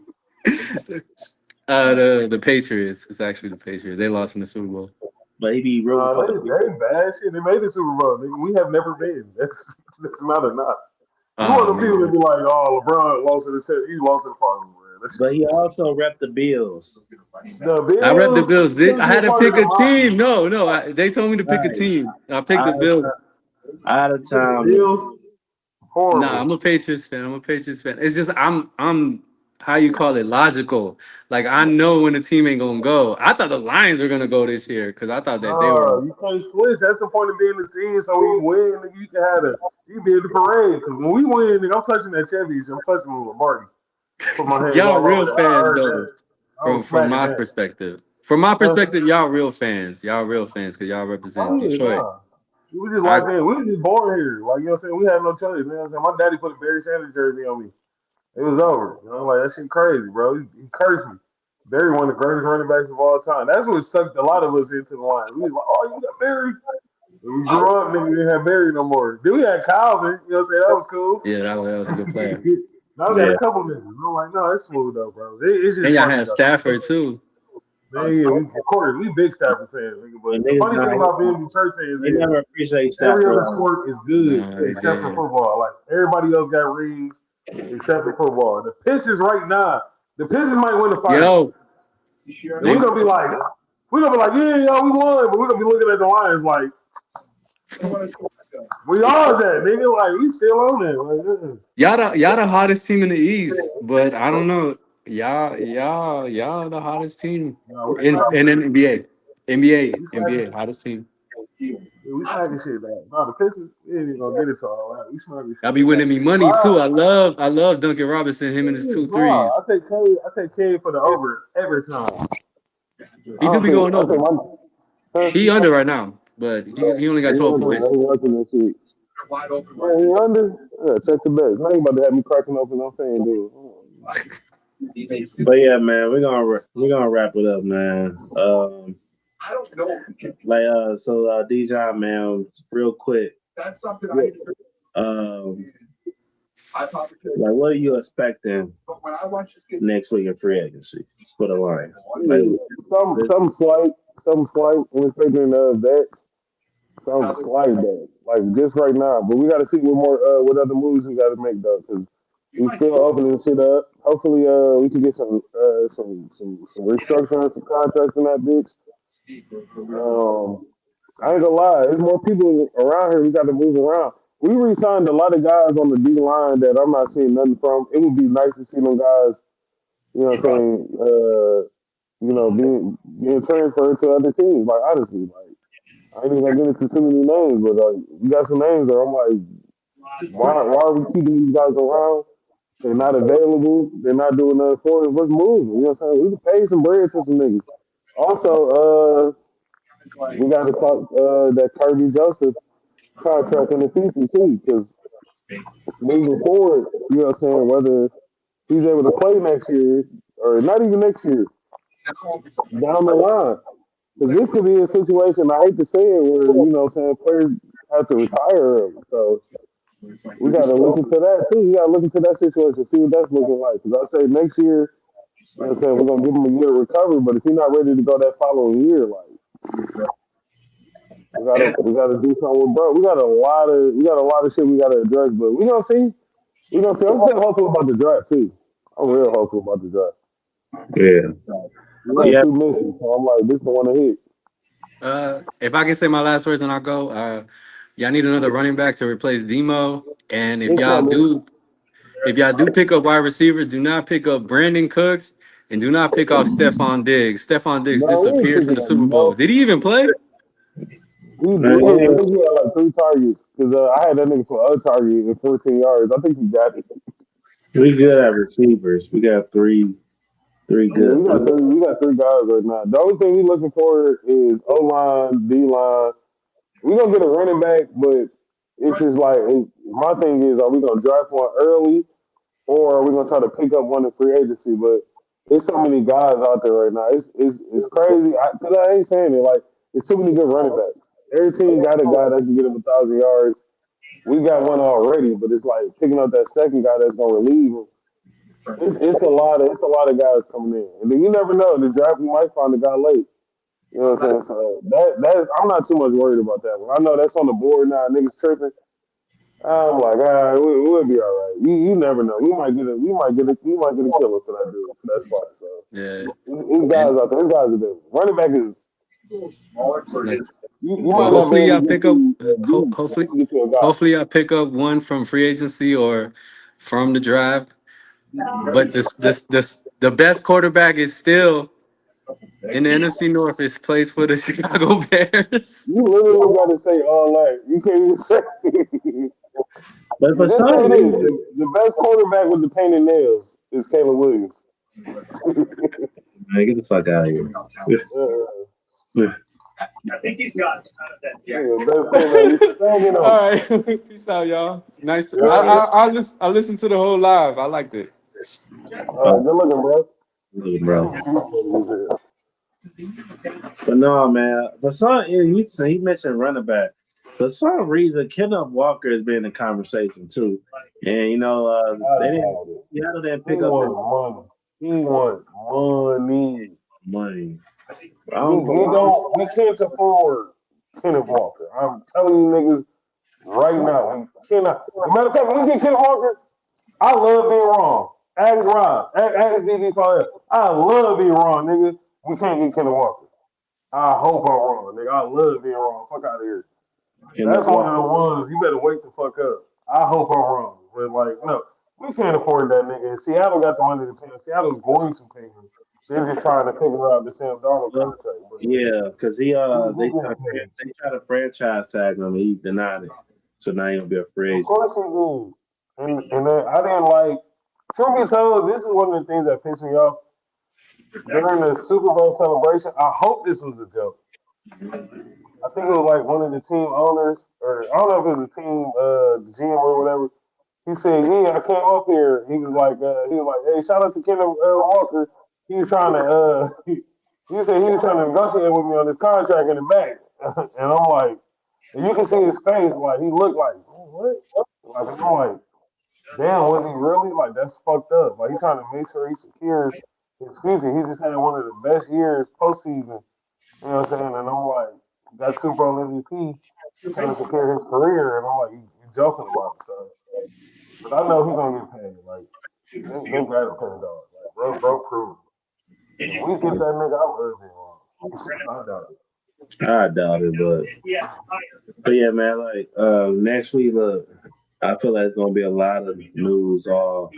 The Patriots. It's actually the Patriots. They lost in the Super Bowl. But he be real. They bad shit. They made the Super Bowl. We have never been. That's not a knock. You want the people to be like, oh, LeBron lost to the set. He lost to the finals, man. But he also repped the Bills. I repped the Bills. I had to pick a team. No. They told me to pick a team. I picked the Bills. Out of town. Bills. Nah, I'm a Patriots fan. It's just I'm how you call it, logical. Like I know when the team ain't gonna go. I thought the Lions were gonna go this year because I thought that they were. You can't switch. That's the point of being the team. So when you win, you can you be in the parade. Because when we win, I'm touching that championship. I'm touching with Marty. Y'all real fans though. From my perspective. From my perspective, y'all real fans. Y'all real fans because y'all represent Detroit. We was just like that. We was just born here. Like, you know what I'm saying? We had no choice. You know what I'm saying? My daddy put a Barry Sanders jersey on me. It was over. You know, like, that shit crazy, bro. He cursed me. Barry one of the greatest running backs of all time. That's what sucked a lot of us into the line. We was like, oh, you got Barry. When we grew up, nigga, we didn't have Barry no more. Then we had Calvin. You know what I'm saying? That was cool. Yeah, that was a good player. Now we got a couple niggas. I'm like, no, it's smooth, though, bro. It's just and y'all had Stafford, too. Yeah, we big Stafford fans. But the funny thing about being Detroit fans is never appreciate Stafford. Every other sport is good except for football. Like everybody else got rings except for football. The Pistons right now, the Pistons might win the finals. We're gonna be like, yeah, y'all, we won, but we're gonna be looking at the Lions like, we all that nigga. Like we still on there. Like, y'all the hottest team in the East, but I don't know. Y'all the hottest team in NBA, hottest team. We smacking shit back. No, the Pistons, we ain't gonna get it to all right. We smacking shit. Y'all be winning me money too. I love Duncan Robinson, him and his 2 threes. I take K for the over every time. He do be going over. He under right now. but he only got 12 points. Wide open. Oh, he under? Yeah, check the bets. Now you about to have me cracking open on fan, dude. But yeah, man, we're gonna wrap it up, man. I don't know. So Dijon, man, real quick. That's something I probably could. Like, what are you expecting But when I watch this game next week in free agency for the Lions? Some slight. We're thinking vets. Some slight though. Like just right now, but we got to see what other moves we got to make though, because we still opening shit up. Hopefully, we can get some restructuring, some contracts in that bitch. I ain't gonna lie, there's more people around here. We got to move around. We re-signed a lot of guys on the D line that I'm not seeing nothing from. It would be nice to see them guys, you know what I'm saying, being transferred to other teams. Like honestly, like I ain't even gonna get into too many names, but you got some names there. I'm like, why are we keeping these guys around? They're not available. They're not doing nothing for us. Let's move. You know what I'm saying? We can pay some bread to some niggas. Also, we got to talk that Kirby Joseph contract in the future too, because moving forward, you know what I'm saying, whether he's able to play next year or not even next year, down the line. Because this could be a situation, I hate to say it, where, you know what I'm saying, players have to retire early. So we got to look into that too. We got to look into that situation, see what that's looking like. Because I say next year, you know what I'm saying, we're going to give him a year to recover, but if he's not ready to go that following year, like, we gotta do something with bro. We got a lot of shit we gotta address, but we gonna see. I'm still hopeful about the draft too. I'm real hopeful about the draft. Yeah. We got two missing, so I'm like, this the one to hit. If I can say my last words and I'll go, y'all need another running back to replace Demo. And if y'all do pick up wide receivers, do not pick up Brandon Cooks and do not pick off Stephon Diggs. Stephon Diggs disappeared from the Super Bowl. Did he even play? He did. I think he had like 3 targets because I had that nigga for a target and 14 yards. I think he got it. We good at receivers. We got three good. Yeah, we got 3 guys right now. The only thing we looking for is O line, D line. We gonna get a running back, but it's just like my thing is, are we gonna draft one early, or are we gonna try to pick up one in free agency? But there's so many guys out there right now. It's crazy. I ain't saying it like it's too many good running backs. Every team got a guy that can get him 1,000 yards. We got one already, but it's like picking up that second guy that's gonna relieve him. It's a lot of guys coming in, and then you never know. The draft we might find a guy late. You know what I'm saying? So that I'm not too much worried about that one. I know that's on the board now. Niggas tripping. I'm like, we'll be all right. You never know. We might get a killer for that dude for that spot. So Yeah. these guys out there, these guys are there. Running back is. Hopefully y'all pick up. Hopefully y'all pick up one from free agency or from the draft. But the best quarterback is still in the NFC North. Is plays for the Chicago Bears. You literally got to say all that. You can't even say. But for some reason, the best quarterback with the painted nails is Caleb Williams. Man, get the fuck out of here. I think he's got that. All right, peace out, y'all. Nice. I listened to the whole live. I liked it. Good looking, bro. Good, bro. But no, man. For some, he mentioned running back. For some reason, Kenneth Walker has been in conversation too, and Seattle didn't pick up money. He want money. We can't afford Kenneth Walker. I'm telling you niggas right now, we cannot. Matter of fact, when we get Kenneth Walker, I love being wrong. Ask Rob. Ask DD. I love being wrong, nigga. We can't get Kenneth Walker. I hope I'm wrong, nigga. I love being wrong. Fuck out of here. That's one of the ones you better wake the fuck up. I hope I'm wrong. But like, no, we can't afford that nigga. And Seattle got the money to pay him. Seattle's going to pay him. They're just trying to figure out the Sam Darnold contract. Yeah, because they try to franchise tag him. He denied it. So now he'll be a free agent. Of course he did. And then I didn't like. Truth be told, this is one of the things that pissed me off during the Super Bowl celebration. I hope this was a joke. I think it was like one of the team owners, or I don't know if it was a team GM or whatever. He said, "Yeah, I came up here." He was like, "Hey, shout out to Kendall Walker. He was trying to, he said he was trying to negotiate with me on this contract in the back." And I'm like, and you can see his face, like he looked like, what? Like I'm like, damn, was he really? Like that's fucked up. Like he trying to make sure he secures his future. He just had one of the best years postseason. You know what I'm saying? And I'm like, got Super Bowl MVP. He's trying to secure his career, and I'm like, you joking about it, so. But I know he's gonna get paid. Like they gotta pay the dog. Like bro, prove it. If we get that nigga, I would be wrong. I doubt it. I doubt it, but yeah, man. Like next week, look, I feel like it's gonna be a lot of news, a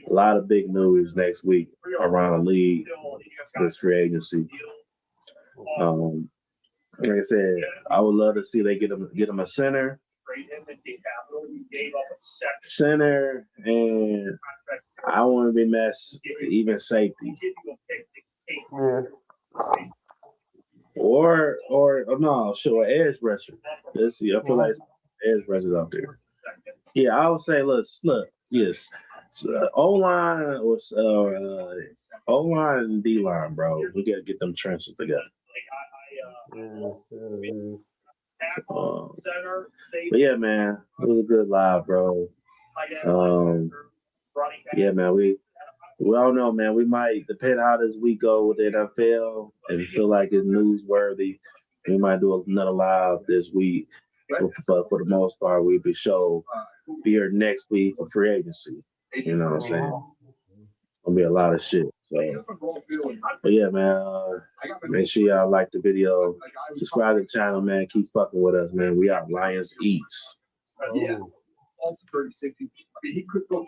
lot of big news next week around the league, this free agency. Like I said, I would love to see they get him a center, and I want to be messed even safety. Yeah. Or no, sure, edge rusher. Let's see. I feel like edge rushers out there. Yeah, I would say, look, yes, O line or O line and D line, bro. We gotta get them trenches together. But yeah, man, it was a good live, bro. Yeah, man, we don't know, man. We might, depend how this week go with the NFL. If you feel like it's newsworthy, we might do another live this week. But for the most part, we'll be here next week for free agency. You know what I'm saying? Gonna be a lot of shit. So, but yeah, man. Make sure y'all like the video, subscribe to the channel, man. Keep fucking with us, man. We are Lions Eatz. Yeah. Also 36. I mean, he could go